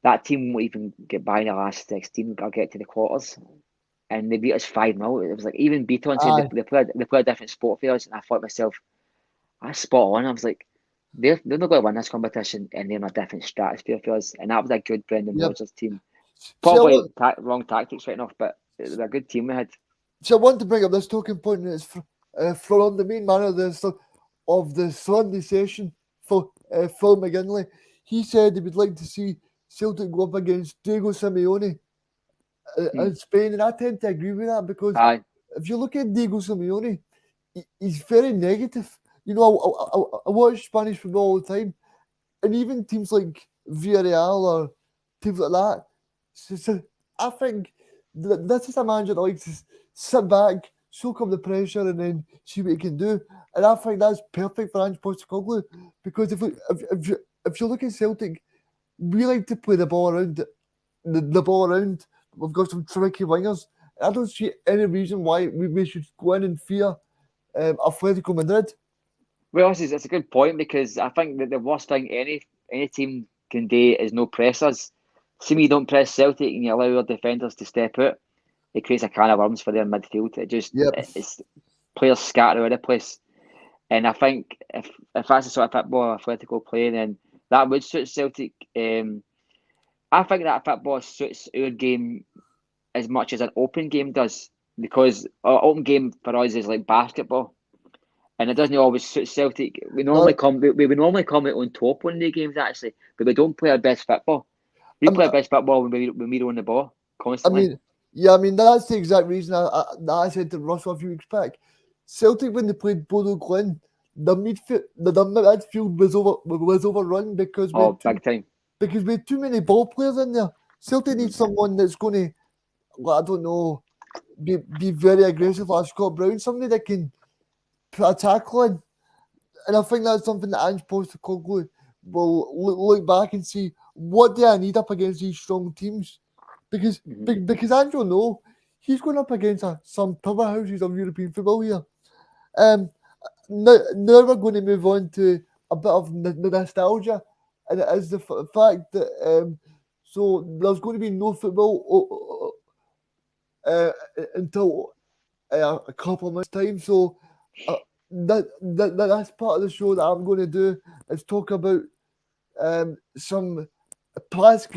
that team won't even get by in the last 16 or get to the quarters. And they beat us 5-0. It was like, even Beaton said they play a different sport for us. And I thought to myself, that's spot on. I was like, they're not going to win this competition, and they're in a different stratosphere for us. And that was a good Brendan Rodgers team. Probably wrong tactics right enough, but it was a good team we had. So I want to bring up this talking point, and it's from the main man of the Sunday session, for Phil McGinley. He said he would like to see Celtic go up against Diego Simeone in Spain, and I tend to agree with that, because if you look at Diego Simeone, he's very negative. I watch Spanish football all the time, and even teams like Villarreal or teams like that. So I think this is a manager that likes to sit back, soak up the pressure, and then see what he can do. And I think that's perfect for Ange Postecoglou, because if you look at Celtic, we like to play the ball around. The ball around. We've got some tricky wingers. I don't see any reason why we should go in and fear Atletico Madrid. Well, it's a good point, because I think that the worst thing any team can do is no pressers. See, when you don't press Celtic and you allow your defenders to step out, it creates a can of worms for their midfield. It's players scatter around the place. And I think if that's the sort of football Atletico play, then that would suit Celtic. I think that football suits our game as much as an open game does, because our open game for us is like basketball, and it doesn't always suit Celtic. We normally come out on top in the games, actually, but we don't play our best football. We play our best football when we own the ball constantly. I mean that's the exact reason I said to Russell a few weeks back. Celtic, when they played Bodo Glynn, the midfield was overrun because big time. Because we had too many ball players in there. Celtic needs someone that's going to, I don't know, be very aggressive like Scott Brown, somebody that can put a tackle in. And I think that's something that Ange Postecoglou will look back and see, what do I need up against these strong teams? Because Ange will know he's going up against some powerhouses of European football here. Now we're going to move on to a bit of nostalgia, and it is the fact that so there's going to be no football until a couple of months' time. So that's part of the show that I'm going to do is talk about some past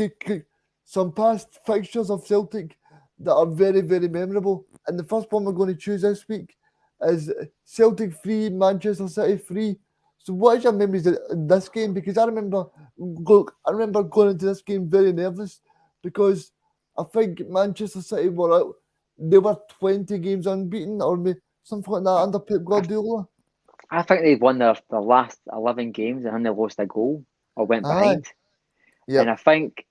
some past fixtures of Celtic that are very, very memorable. And the first one we're going to choose this week is Celtic 3, Manchester City 3. So what is your memories of this game? Because I remember going into this game very nervous because I think Manchester City were out. They were 20 games unbeaten or something like that under Pep Guardiola. I think they've won their last 11 games and they lost a goal or went Aye. behind. Yep. And I think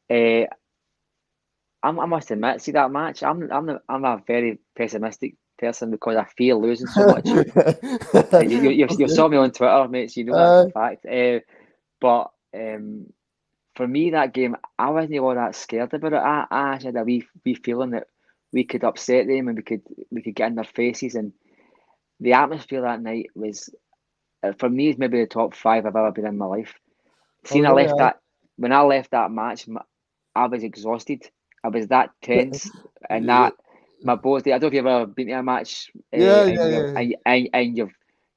I must admit, see that match, I'm a very pessimistic person because I fear losing so much. You saw me on Twitter, mate, so you know that's a fact. But for me, that game, I wasn't all that scared about it. I actually had a wee feeling that we could upset them and we could get in their faces. And the atmosphere that night was, for me, it's maybe the top 5 I've ever been in my life. When I left that match, I was exhausted. I was that tense and that my body. I don't know if you've ever been to a match, and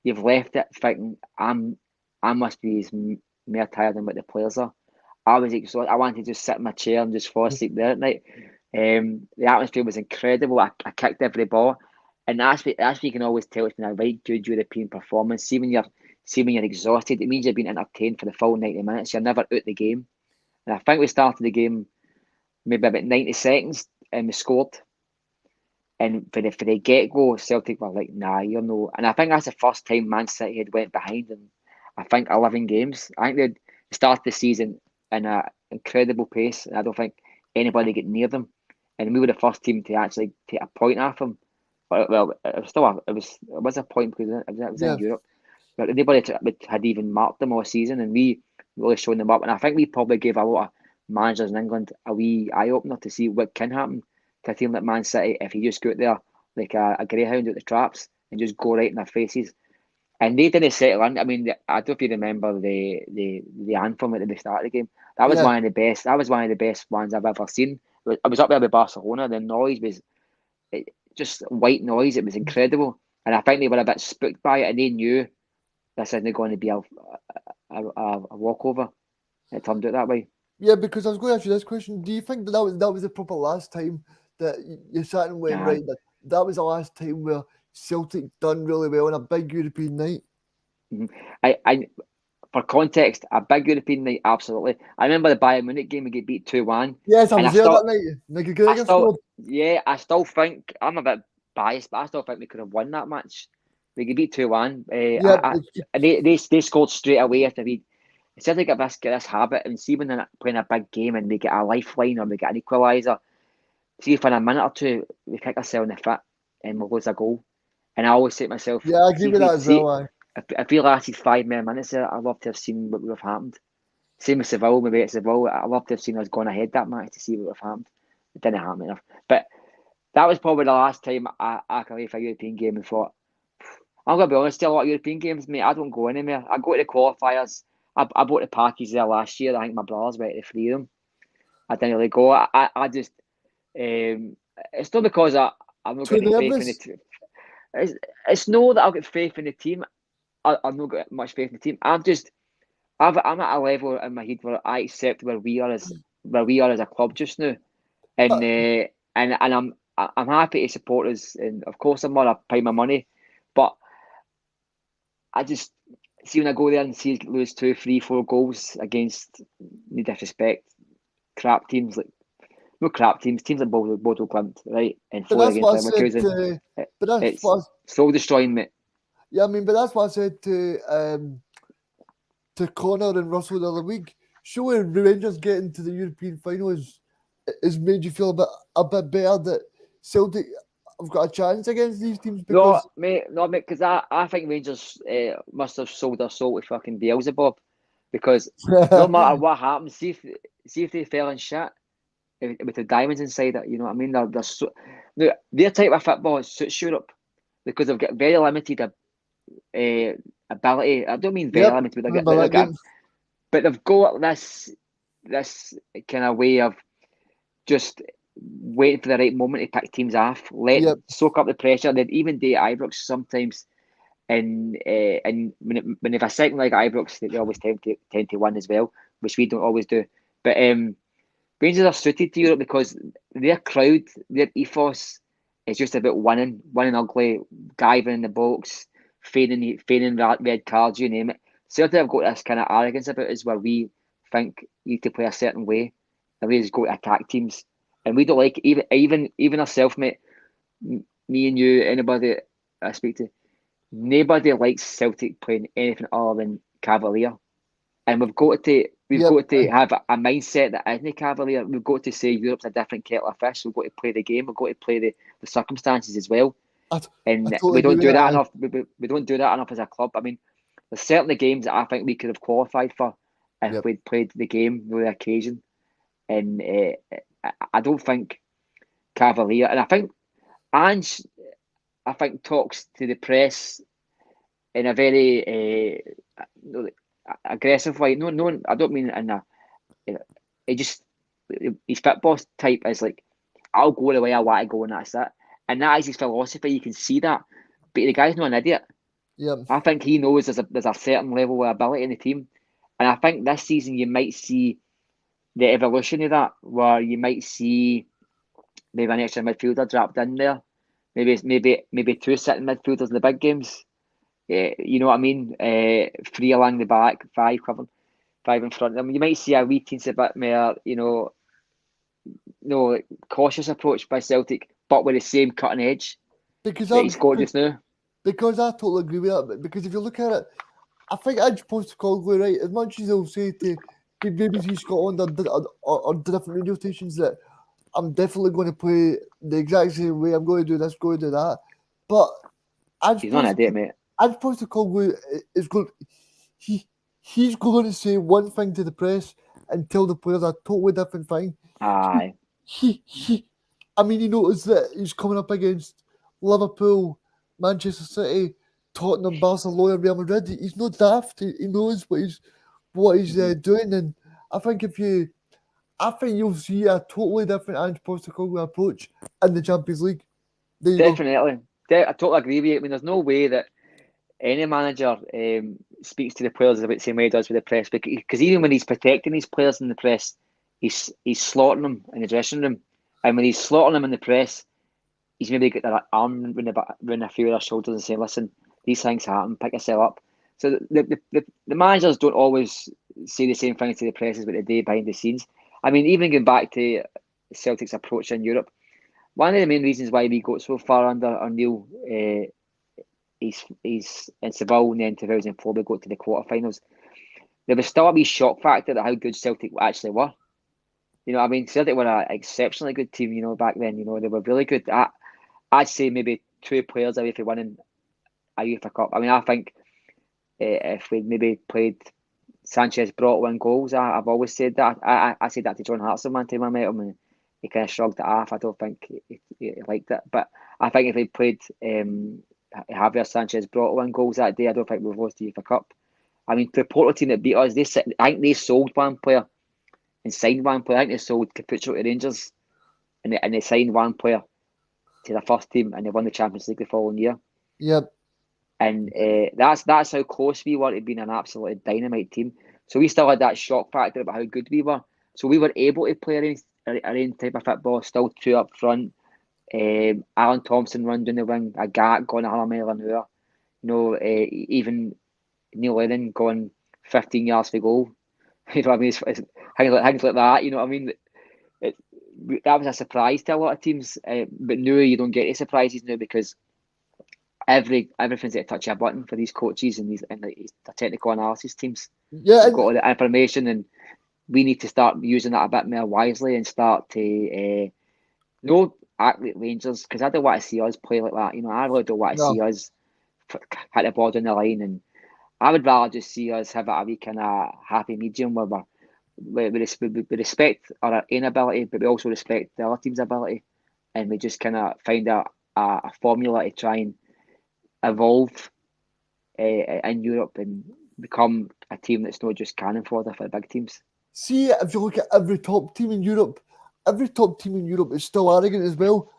you've left it thinking I must be more tired than what the players are. I was exhausted. I wanted to just sit in my chair and just fall asleep there at night. The atmosphere was incredible. I kicked every ball, and that's what you can always tell it's been a right good European performance. See when you're exhausted, it means you're being entertained for the full 90 minutes. You're never out the game. And I think we started the game maybe about 90 seconds and we scored. And for the get-go, Celtic were like, nah, you're no. And I think that's the first time Man City had went behind in, I think, 11 games. I think they'd started the season in an incredible pace. And I don't think anybody get near them. And we were the first team to actually take a point off them. Well, it was still it was a point because it was in Europe. But anybody had even marked them all season, and we really shown them up. And I think we probably gave a lot of managers in England a wee eye opener to see what can happen to a team like Man City if you just go out there like a greyhound out the traps and just go right in their faces. And they didn't settle in. I mean, I don't know if you remember the anthem at the start of the game. That was one of the best. That was one of the best ones I've ever seen. I was up there with Barcelona. The noise was just white noise. It was incredible, and I think they were a bit spooked by it, and they knew this isn't going to be a walkover. It turned out that way. Yeah, because I was going to ask you this question. Do you think that was the proper last time that you sat and went, right, that was the last time where Celtic done really well on a big European night? Mm-hmm. For context, a big European night, absolutely. I remember the Bayern Munich game, we get beat 2-1. Yes, I was there that night. McGregor scored. Yeah, I still think, I'm a bit biased, but I still think we could have won that match. We get beat 2-1. And they scored straight away after we. It said they get this habit, and see when they're playing a big game and we get a lifeline or we get an equaliser, see if in a minute or two we kick ourselves in the foot and we'll lose a goal. And I always say to myself, yeah, I agree with that as well. If we lasted 5 more minutes there, I'd love to have seen what would have happened. Same with Seville, maybe at Seville, I'd love to have seen us going ahead that match to see what would have happened. It didn't happen enough. But that was probably the last time I could leave a European game and thought, I'm going to be honest, still a lot of European games, mate, I don't go anywhere. I go to the qualifiers. I bought the package there last year. I think my brothers went to 3 of them. I didn't really go. I just, it's not because I'm not getting faith in the team. It's not that I've got faith in the team. I've not got much faith in the team. I'm at a level in my head where I accept where we are as a club just now, and I'm happy to support us. And of course, I'm not pay my money, but I just see when I go there and see us lose 2, 3, 4 goals against, no disrespect, crap teams like. No crap teams like Bodo Glimt, right? And 4 against Leverkusen. It's soul destroying, mate. Yeah, I mean, but that's what I said to Connor and Russell the other week. Surely Rangers getting to the European final has made you feel a bit better that Celtic have got a chance against these teams. Because... No, mate, because I think Rangers must have sold their soul to fucking Beelzebub, because no matter what happens, see if they fell in shit with the diamonds inside it, you know what I mean? They're so, their type of football suits Europe because they've got very limited ability. I don't mean very Yep, limited, remember that game? but they've got this kind of way of just waiting for the right moment to pick teams off, Yep. soak up the pressure. They'd even do Ibrox sometimes, and when they've a second leg at Ibrox, they always tend to win as well, which we don't always do. But Rangers are suited to Europe because their crowd, their ethos is just about winning ugly, diving in the box, feigning red cards, you name it. Celtic have got this kind of arrogance about us where we think you need to play a certain way, and we just go to attack teams, and we don't like even ourselves, mate. Me and you, anybody I speak to, nobody likes Celtic playing anything other than Cavalier. And we've got to have a mindset that isn't Cavalier. We've got to say Europe's a different kettle of fish. We've got to play the game. We've got to play the circumstances as well. I And totally we don't agree do with that that. enough. We don't do that enough as a club. I mean, there's certainly games that I think we could have qualified for if Yep. we'd played the game with the occasion. And I don't think Cavalier. And I think Ange, talks to the press in a very aggressive way. No, I don't mean in a. He just his football type is like, I'll go the way I want to go, and that's it. And that is his philosophy. You can see that, but the guy's not an idiot. Yep. I think he knows there's a certain level of ability in the team, and I think this season you might see the evolution of that, where you might see maybe an extra midfielder dropped in there, maybe two sitting midfielders in the big games. You know what I mean? Three along the back, five in front of them. You might see a wee teensy bit more, cautious approach by Celtic, but with the same cutting edge Because that he's got just now. Because I totally agree with that. Because if you look at it, I think Ange Postecoglou, right, as much as he'll say to BBC Scotland or different radio stations that I'm definitely going to play the exact same way, I'm going to do this, going to do that. But He's not an idiot, mate. Ange Postecoglou is going. He's going to say one thing to the press and tell the players a totally different thing. Aye. I mean, he knows that he's coming up against Liverpool, Manchester City, Tottenham, Barcelona, Real Madrid. He's not daft. He knows what he's doing, and I think you'll see a totally different Ange Postecoglou approach in the Champions League. There you Definitely. I totally agree with you. I mean, there's no way that any manager speaks to the players about the same way he does with the press, because even when he's protecting his players in the press, he's slaughtering them in the dressing room, and when he's slaughtering them in the press, he's maybe got their arm around a few of their shoulders and saying, "Listen, these things happen. Pick yourself up." So the managers don't always say the same thing to the press as what they do behind the scenes. I mean, even going back to Celtic's approach in Europe, one of the main reasons why we got so far under O'Neill, he's in Seville, and then in 2004 we got to the quarterfinals. There was still a wee shock factor at how good Celtic actually were. You know, I mean, Celtic were an exceptionally good team. You know, back then, they were really good. I'd say maybe two players away from winning a UEFA Cup. I mean, I think if we maybe played Sanchez brought 1 goals, I've always said that. I said that to John Hartson one time I met him, and he kind of shrugged it off. I don't think he liked it. But I think if we played Javier Sanchez brought 1 goals that day, I don't think we've lost the UEFA Cup. I mean, the Porto team that beat us, I think they sold one player and signed one player. I think they sold Capucho to Rangers, and they signed one player to the first team, and they won the Champions League the following year. Yep. And that's how close we were to being an absolutely dynamite team. So we still had that shock factor about how good we were. So we were able to play our own type of football, still two up front. Alan Thompson run down the wing, a Gat going 100 mile an hour. Even Neil Lennon going 15 yards for goal. You know what I mean? It's things like that. You know what I mean? That was a surprise to a lot of teams. But now you don't get any surprises now, because everything's at a touch of a button for these coaches and the technical analysis teams. Yeah. They've got all the information, and we need to start using that a bit more wisely and start to act like Rangers, because I don't want to see us play like that. I really don't want to see us hit the ball down the line, and I would rather just see us have a wee kind of happy medium where we respect our own ability, but we also respect the other team's ability, and we just kind of find a formula to try and evolve in Europe and become a team that's not just cannon fodder for the big teams. See, if you look at every top team in Europe is still arrogant as well.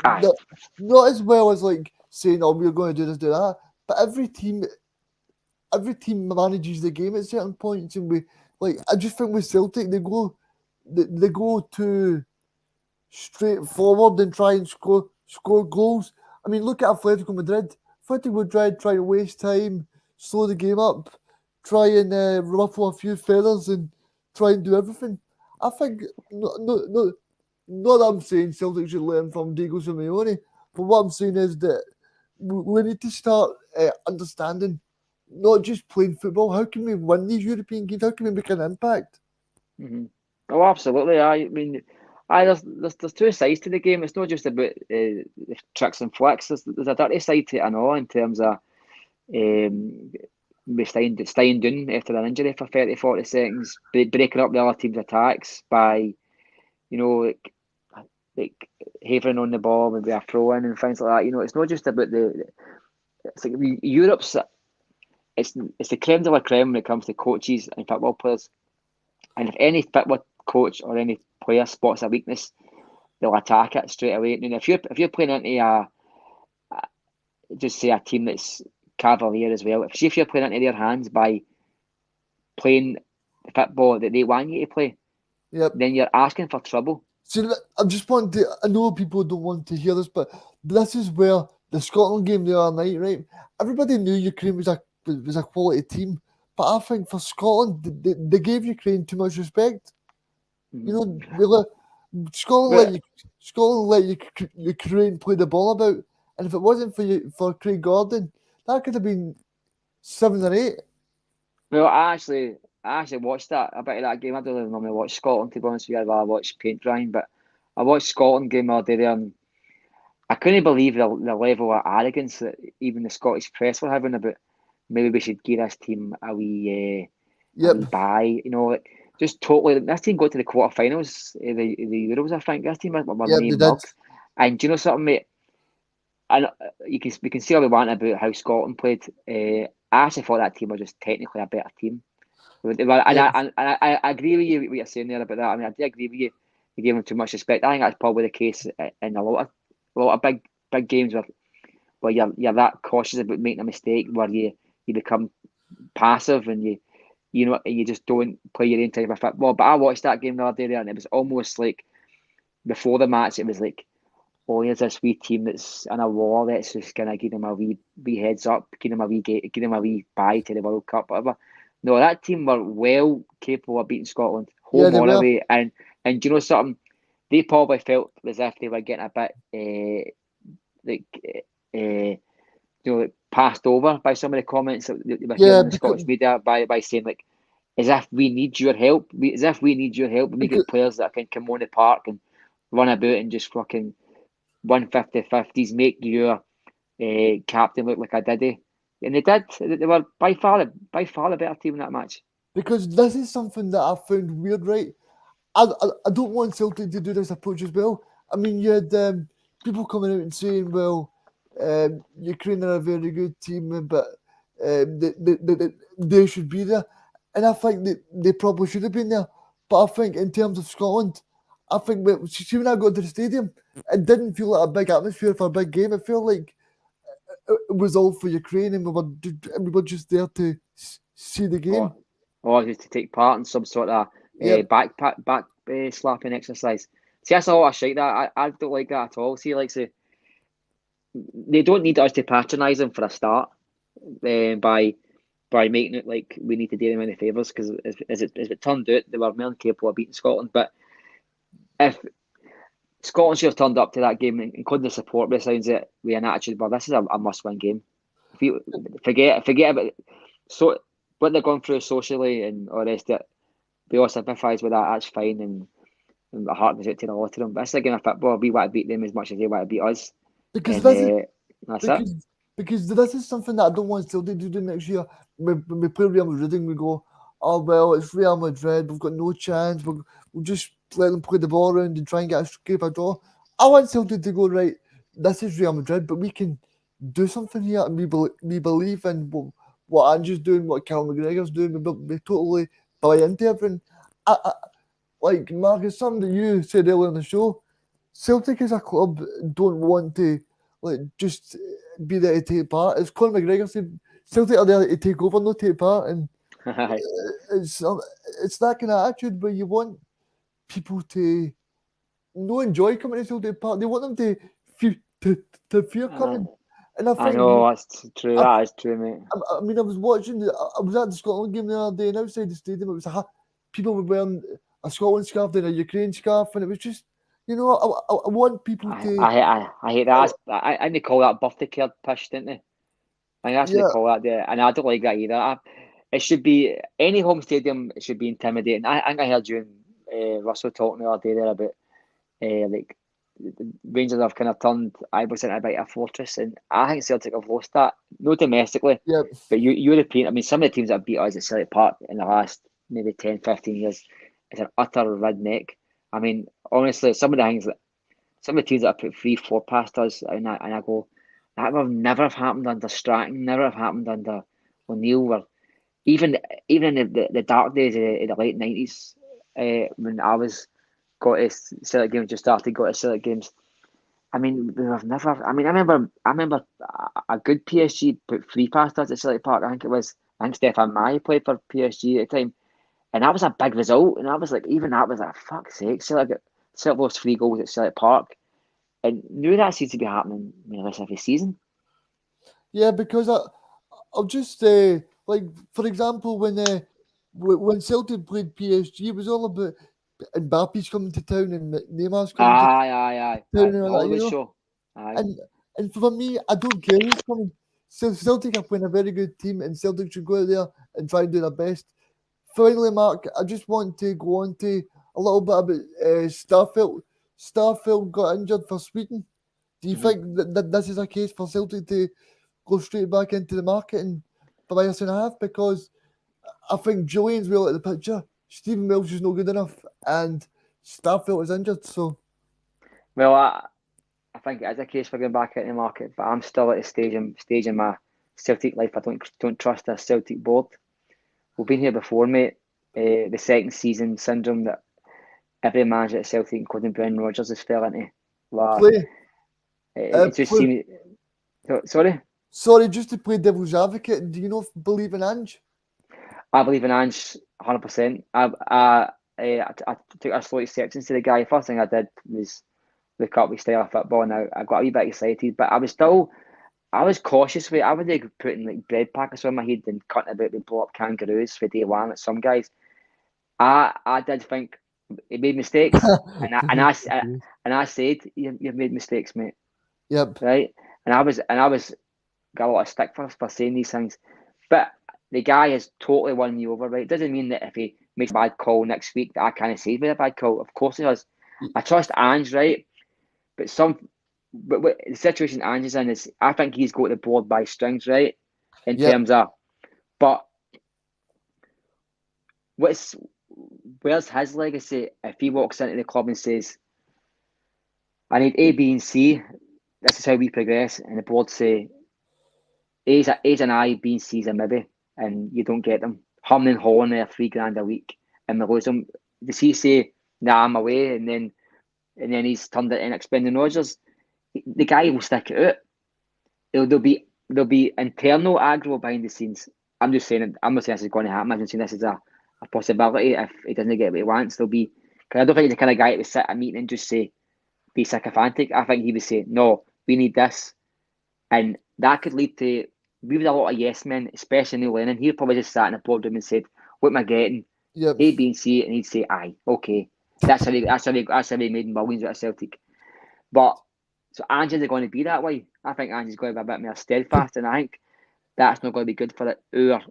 Aye. Not as well as like saying, "Oh, we're going to do this, do that." But every team manages the game at certain points, and I just think with Celtic, they go too straightforward and try and score goals. I mean, look at Atletico Madrid. Atletico Madrid try to waste time, slow the game up, try and ruffle a few feathers and try and do everything. I think no, not that I'm saying Celtic should learn from Diego Simeone, but what I'm saying is that we need to start understanding not just playing football. How can we win these European games? How can we make an impact? Mm-hmm. Oh, absolutely. I mean, there's two sides to the game. It's not just about the tricks and flicks. There's a dirty side to it, I know, in terms of staying down after an injury for 30, 40 seconds, breaking up the other team's attacks by, like havering on the ball, maybe a throw in and things like that. It's not just about it's like Europe's. It's the creme de la creme when it comes to coaches and football players. And if any football coach or any player spots a weakness, they'll attack it straight away. And if you're playing into just say a team that's cavalier as well, if you're playing into their hands by playing the football that they want you to play, Yep. then you're asking for trouble. See, I know people don't want to hear this, but this is where the Scotland game the other night, right? Everybody knew Ukraine was a quality team, but I think for Scotland, they gave Ukraine too much respect. Scotland let Ukraine play the ball about, and if it wasn't for Craig Gordon, that could have been 7 or 8. Well, I actually watched a bit of that game. I don't really normally watch Scotland, to be honest with you. I'd rather watch paint drying, but I watched Scotland game the other day there, and I couldn't believe the level of arrogance that even the Scottish press were having about maybe we should give this team a wee bye. Just totally. This team got to the quarterfinals of the Euros, I think. This team were main mugs. And do you know something, mate? And we can see all we want about how Scotland played. I actually thought that team was just technically a better team. I agree with you what you're saying there about that. I mean, I do agree with you. You gave them too much respect. I think that's probably the case in a lot of big games where you're that cautious about making a mistake, where you become passive and you just don't play your own type of football. But I watched that game the other day there, and it was almost like before the match, it was like, oh, here's this wee team that's in a war. Let's just kind of give them a wee heads up, give them a wee bye to the World Cup, whatever. No, that team were well capable of beating Scotland home or away. And do you know something? They probably felt as if they were getting a bit passed over by some of the comments that they were hearing in the Scottish media by saying, like, as if we need your help. We get players that can come on the park and run about and just fucking 150-50s, make your captain look like a diddy. And they did. They were by far the better team in that match. Because this is something that I found weird, right? I don't want Celtic to do this approach as well. I mean, you had people coming out and saying, well, Ukraine are a very good team, but they should be there. And I think that they probably should have been there. But I think in terms of Scotland, I think when I got to the stadium, it didn't feel like a big atmosphere for a big game. It felt like it was all for Ukraine, and we were just there to see the game. Or just to take part in some sort of back slapping exercise. See, that's a lot of shit that I don't like that at all. See, like, they don't need us to patronise them for a start by making it like we need to do them any favours, because as it turned out, they were more than capable of beating Scotland. But if Scotland should have turned up to that game, including the support besides it, with an attitude, well, this is a must-win game. If you forget about what they're going through socially and all the rest of it, we all sympathise with that. That's fine, and the heart goes out to a lot of them. But it's a game of football. We want to beat them as much as they want to beat us. Because because this is something that I don't want Celtic to do next year. When we play Real Madrid, and we go, oh well, it's Real Madrid. We've got no chance. We'll just let them play the ball around and try and get a scrape a draw. I want Celtic to go, right, this is Real Madrid, but we can do something here, and we believe in what Andrew's doing, what Cal McGregor's doing. We totally buy into everything. Like Marcus, something that you said earlier in the show, Celtic as a club don't want to just be there to take part. As Conor McGregor said, Celtic are there to take over, not take part, and it's that kind of attitude where you want people to no enjoy coming to Celtic Park. They want them to fear coming. And I I think know, that's true. That is true, mate. I mean, I was watching. I was at the Scotland game the other day, and outside the stadium, it was people were wearing a Scotland scarf and a Ukraine scarf, and it was just, I want people to. I hate that. I think they call that birthday card pish, didn't they? I think that's what Yeah, they call that there, and I don't like that either. It should be any home stadium. It should be intimidating. I think I heard you and Russell talking the other day there about like the Rangers have kind of turned Ibrox into a bit of a fortress, and I think Celtic have lost that. Not domestically, yeah, but European. I mean, some of the teams that have beat us at Celtic Park in the last maybe 10, 15 years is an utter redneck. I mean, honestly, some of the teams that have put 3-4 past us, and I go, that would never have happened under Stratton, never have happened under O'Neill, or even in the dark days of the late 90s, when I was got to Celtic games, just started, got to Celtic games. I mean, we have never. I mean, I remember a good PSG put 3 past us at Celtic Park. I think it was. I think Stefan Mai played for PSG at the time, and that was a big result. And I was like, even that was like, fuck's sake, Celtic lost 3 goals at Celtic Park, and knew that seems to be happening more or less every season. yeah. Because I'll just like, for example, when Celtic played PSG, it was all about Mbappe's coming to town and Neymar's coming to Aye. town and all that, Hollywood show. Aye. And for me, I don't care who's coming. Celtic are playing a very good team, and Celtic should go out there and try and do their best. Finally, Mark, I just want to go on to a little bit about Starfelt. Starfelt got injured for Sweden. Do you think that this is a case for Celtic to go straight back into the market and buy us in half? Because I think Julian's well at the picture. Stephen Welsh is no good enough, and Starfelt is injured. So, Well, I think it is a case for going back into the market, but I'm still at a stage in my Celtic life. I don't trust a Celtic board. We've been here before, mate. The second season syndrome that every manager at Celtic, including Brendan Rodgers, has fell into. Where play. it just seems. Sorry? Sorry, just to play devil's advocate, do you not believe in Ange? I believe in Ange 100%. I took a slow acceptance to the guy. First thing I did was look up his style of football, and I got a wee bit excited, but I was cautious with it. I would be putting like bread packets on my head and cutting about the blow up kangaroos for day one at some guys. I did think he made mistakes, and I said you've made mistakes, mate. Yep. Right, and I was got a lot of stick for saying these things, but the guy has totally won me over. Right, it doesn't mean that if he makes a bad call next week that I can't save with a bad call. Of course he does. I trust Ange, right, but what the situation Ange is in is I think he's got the board by strings, right, in terms of, but where's his legacy if he walks into the club and says, I need A, B, and C. This is how we progress, and the board say A's an I, B and C's a maybe, and you don't get them. Humming and hawing there, $3,000 a week, and we lose them. Does he say, "Nah, I'm away," and then he's turned it in expending Rodgers? The guy will stick it out. There'll be internal aggro behind the scenes. I'm just saying it. I'm not saying this is going to happen. I'm just saying this is a possibility. If he doesn't get what he wants, there'll be. Because I don't think he's the kind of guy that would sit at a meeting and just say, be sycophantic. I think he would say, no, we need this. And that could lead to, we with a lot of yes men, especially Neil Lennon, he'd probably just sat in a boardroom and said, what am I getting? Yep. A, B, and C, and he'd say, aye, okay. That's how he made millions out of Celtic. But, so Ange's going to be that way. I think Ange's going to be a bit more steadfast, and I think that's not going to be good for our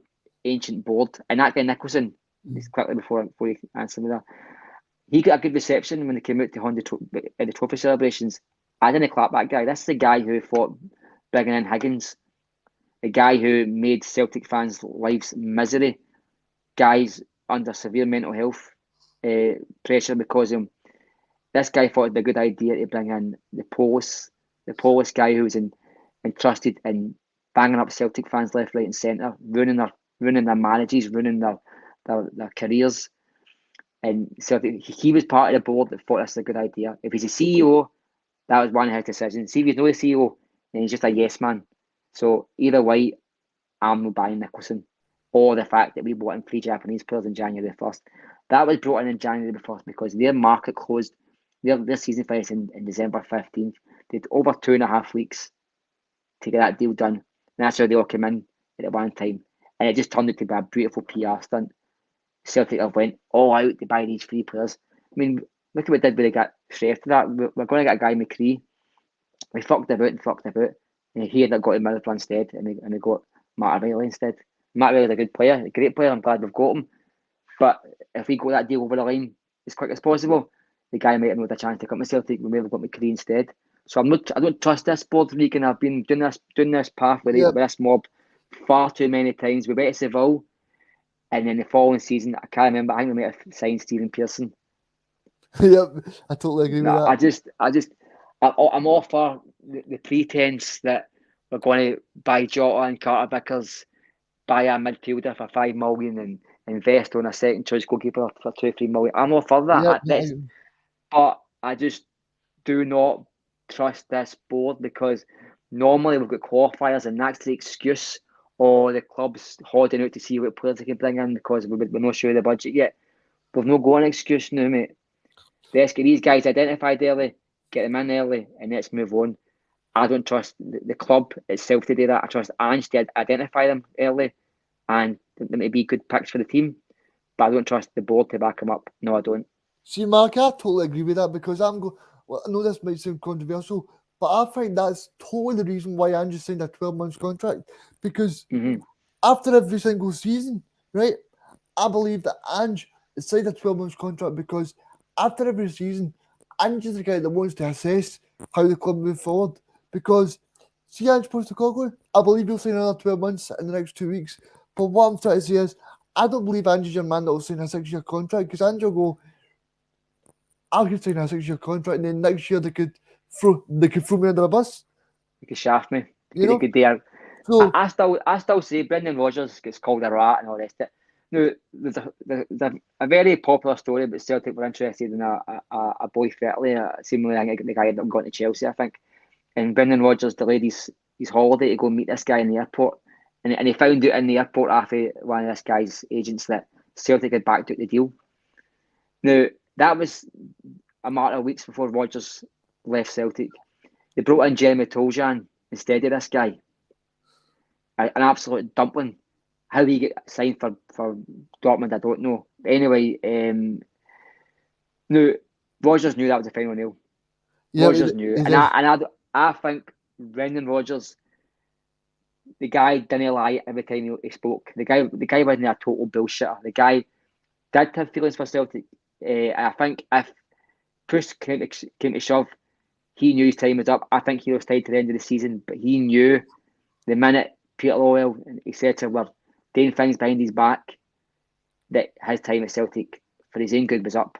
ancient board. And that guy Nicholson, just quickly before you answer me that, he got a good reception when they came out to the trophy celebrations. I didn't clap that guy. This is the guy who fought bringing in Higgins, the guy who made Celtic fans' lives misery, guys under severe mental health pressure because of him. This guy thought it'd be a good idea to bring in the Polish guy who was in entrusted in banging up Celtic fans left, right, and centre, ruining their marriages, ruining their careers. And Celtic, he was part of the board that thought this was a good idea. If he's a CEO, that was one of his decisions. See, if he's not a CEO, then he's just a yes man. So either way, I'm not buying Nicholson, or the fact that we bought in 3 Japanese players in January the 1st. That was brought in January the 1st because their market closed, their season finished in December 15th. They had over 2.5 weeks to get that deal done. And that's how they all came in at one time. And it just turned out to be a beautiful PR stunt. Celtic have went all out to buy these 3 players. I mean, look at what they did when they got straight after that. We're going to get a guy McCree. We fucked about. And he ended up got Middlesbrough instead, and we got Matt Riley instead. Matt Riley's a good player, a great player. I'm glad we've got him. But if we got that deal over the line as quick as possible, the guy might have had a chance to come to Celtic. We may have got McCree instead. So I don't trust this board, Reegan. I've been doing this path with this mob far too many times. We went to Seville, and then the following season, I can't remember. I think we might have signed Stephen Pearson. Yep, I totally agree with that. I'm all for the pretense that we're going to buy Jota and Carter Vickers, buy a midfielder for 5 million and invest on a second choice goalkeeper for 2-3 million. I'm all for that. But I just do not trust this board because normally we've got qualifiers and that's the excuse, or the club's holding out to see what players they can bring in because we're not sure of the budget yet. We've not got an excuse now, mate. Let's get these guys identified early, get them in early, and let's move on. I don't trust the club itself to do that. I trust Ange to identify them early, and there may be good picks for the team, but I don't trust the board to back them up. No, I don't. See, Mark, I totally agree with that because I know this might seem controversial, but I find that's totally the reason why Ange signed a 12-month contract because after every single season, right, I believe that Ange signed a 12-month contract because after every season, Ange is the guy that wants to assess how the club move forward. Because, see, Ange Postecoglou, I believe he'll sign another 12 months in the next 2 weeks. But what I'm trying to say is, I don't believe Ange is your man that will sign a 6-year contract because Ange will go, I could sign a 6-year contract and then next year they could throw me under a bus. They could shaft me. They could dare. So, I still say Brendan Rodgers gets called a rat and all the rest of it. Now, there's a very popular story about Celtic were interested in a boy Fertley, seemingly I think the guy ended up going to Chelsea, I think. And Brendan Rodgers delayed his holiday to go meet this guy in the airport. And he found out in the airport after one of this guy's agents that Celtic had backed out the deal. Now, that was a matter of weeks before Rodgers left Celtic. They brought in Jeremy Toljan instead of this guy. An absolute dumpling. How he get signed for Dortmund, I don't know. But anyway, no, Rodgers knew that was the final nail. yeah, Rodgers knew, and I think Brendan Rodgers, the guy didn't lie every time he spoke. The guy wasn't a total bullshitter. The guy did have feelings for Celtic. I think if push came to shove, he knew his time was up. I think he was tied to the end of the season, but he knew the minute Peter Lawwell, he said to him, we're doing things behind his back, that his time at Celtic for his own good was up.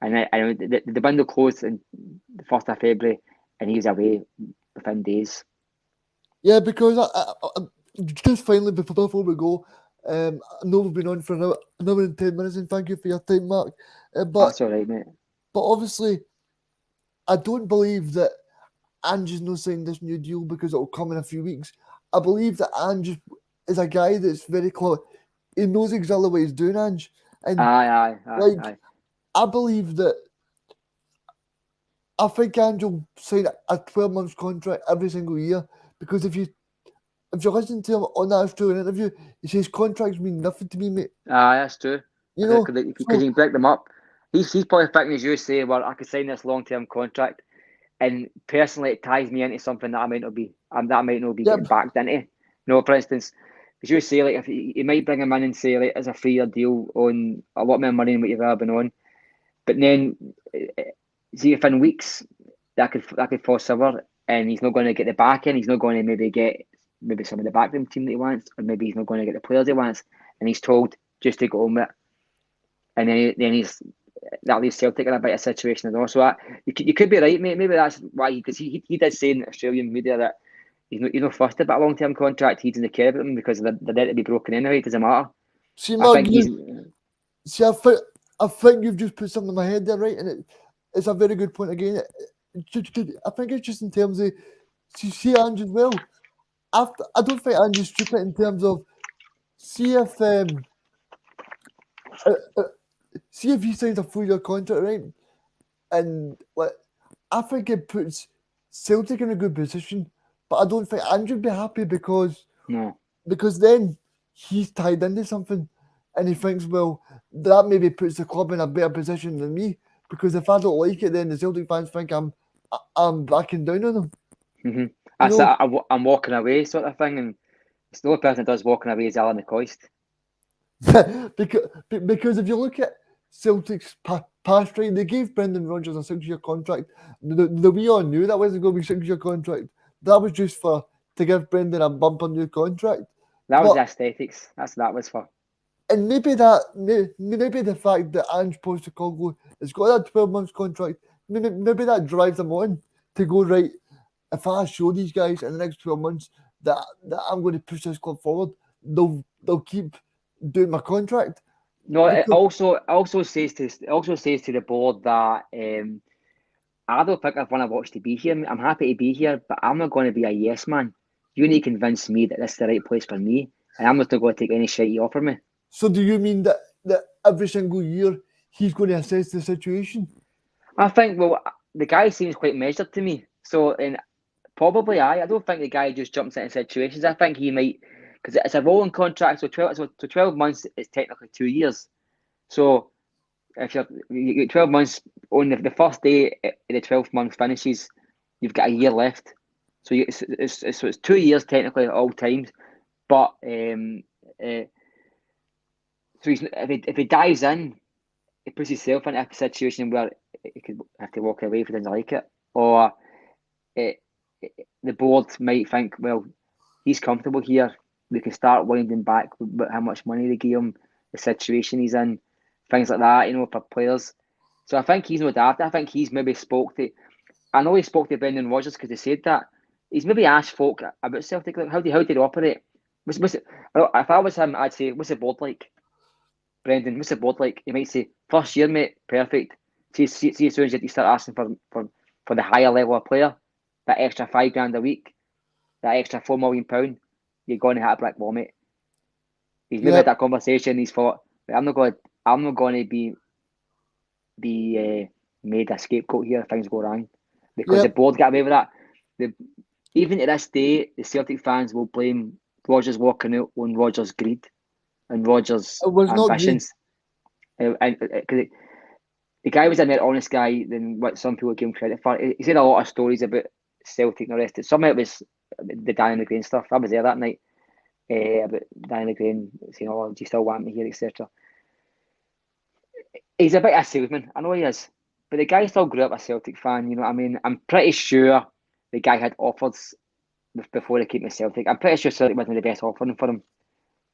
And the window closed on the 1st of February and he was away within days. Yeah, because I just finally, before we go, I know we've been on for an hour and 10 minutes and thank you for your time, Mark. But that's all right, mate. But obviously, I don't believe that Ange is not signing this new deal because it will come in a few weeks. I believe that Ange is a guy that's very clever. He knows exactly what he's doing, Ange. And aye. I believe that I think Ange will sign a 12-month contract every single year because if you listen to him on that Australian interview, he says contracts mean nothing to me, mate. Aye, that's true. You know, because you can break them up. He's probably thinking as you say, well, I could sign this long-term contract, and personally, it ties me into something that I might not be getting backed into. For instance, as you say, like if you might bring him in and say, like, as a 3-year deal on a lot more money than what you've ever been on, but then see if in weeks that could fall silver, and he's not going to get the back end. He's not going to maybe get some of the backroom team that he wants, or maybe he's not going to get the players he wants, and he's told just to go on with it. And then that leaves Celtic in a bit of a situation as well. So you could be right, mate. Maybe that's why, because he did say in the Australian media that he's not fussed about a long-term contract. He doesn't care about them because they're there to be broken anyway. It doesn't matter. See, I Mark, think he's. see, I think you've just put something in my head there, right? And it's a very good point again. I think it's just in terms of see Ange as well. I don't think Ange's stupid in terms of see if he signs a 4-year contract, right? And like, I think it puts Celtic in a good position, but I don't think Andrew would be happy because then he's tied into something, and he thinks, well, that maybe puts the club in a better position than me, because if I don't like it, then the Celtic fans think I'm backing down on them. Mm-hmm. I'm walking away sort of thing, and it's the only person that does walking away is Alan McCoist. because if you look at Celtic's past, right, they gave Brendan Rodgers a 6-year contract. We all knew that wasn't going to be a 6-year contract. That was just to give Brendan a bumper new contract. That was the aesthetics. That was for. And maybe the fact that Ange Postecoglou has got that 12 months contract, maybe that drives him on to go, right, if I show these guys in the next 12 months that I'm going to push this club forward, they'll keep doing my contract. No, it also says to the board that I don't think I've won a watch to be here. I'm happy to be here, but I'm not going to be a yes man. You need to convince me that this is the right place for me, and I'm not going to take any shit you offer me. So do you mean that every single year he's going to assess the situation? I think, well, the guy seems quite measured to me. So, and probably I don't think the guy just jumps into situations. I think he might, because it's a rolling contract, so 12 months is technically 2 years. So if you get 12 months, on the first day the 12th month finishes, you've got a year left. So it's 2 years technically at all times. But so if he dives in, he puts himself in a situation where he could have to walk away if he doesn't like it, or the board might think, well, he's comfortable here. We can start winding back with how much money they give him, the situation he's in, things like that, for players. So I think he's no daft. I think he's maybe I know he spoke to Brendan Rodgers because he said that. He's maybe asked folk about Celtic, like, how do they operate? If I was him, I'd say, what's the board like? Brendan, what's the board like? He might say, first year, mate, perfect. See as soon as you start asking for the higher level of player, that extra $5,000 a week, that extra £4 million, you're going to hit a brick wall, mate. He's maybe had that conversation. He's thought, I'm not going to be made a scapegoat here if things go wrong, because the board got away with that. Even to this day, the Celtic fans will blame Rodgers walking out on Rodgers' greed and Rodgers' ambitions. And the guy was a more honest guy than what some people give him credit for. He said a lot of stories about Celtic and the rest. Some of it was the Danny McGrain stuff. I was there that night about Danny McGrain saying, "Oh, do you still want me here?" etc. He's a bit of a salesman. I know he is, but the guy still grew up a Celtic fan. You know what I mean? I'm pretty sure the guy had offers before he came to Celtic. I'm pretty sure Celtic wasn't the best offering for him.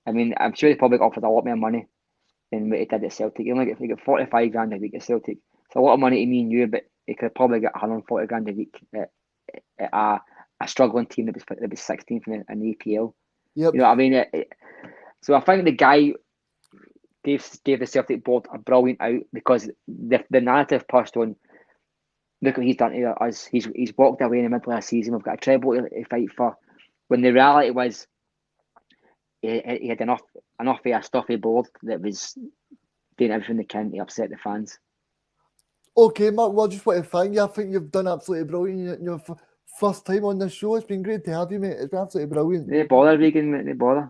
I mean, I'm sure he probably offered a lot more money than what he did at Celtic. He only got $45,000 a week at Celtic. It's a lot of money to me and you, but he could probably get $140,000 a week at a struggling team that was 16th in the EPL. Yep. You know what I mean? So I think the guy gave the Celtic board a brilliant out, because the narrative passed on. Look what he's done to us. He's walked away in the middle of the season. We've got a treble to fight for. When the reality was, he had enough of a stuffy board that was doing everything they can to upset the fans. Okay, Mark, well, I just want to thank you. I think you've done absolutely brilliant. Your first time on this show. It's been great to have you, mate. It's been absolutely brilliant. No bother, Reegan, mate. No bother.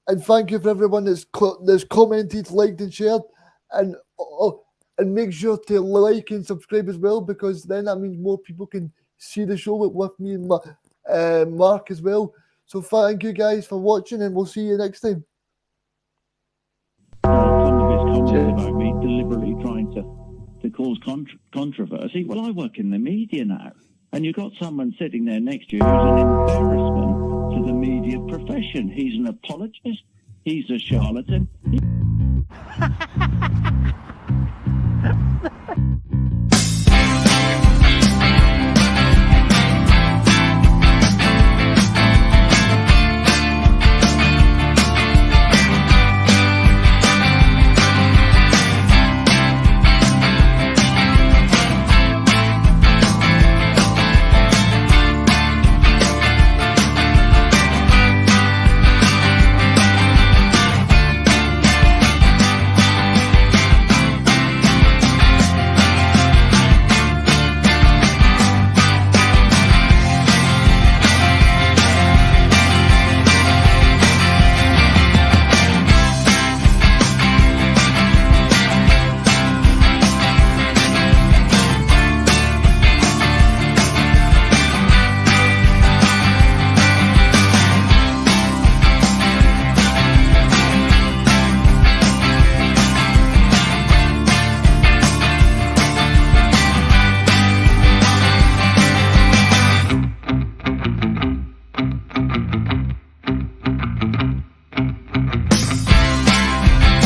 And thank you for everyone that's commented, liked, and shared. And make sure to like and subscribe as well, because then that means more people can see the show with me and Mark as well. So thank you guys for watching, and we'll see you next time. Some of his comments about me deliberately trying to cause controversy. Well, I work in the media now, and you've got someone sitting there next to you who's an embarrassment to the media profession. He's an apologist. He's a charlatan.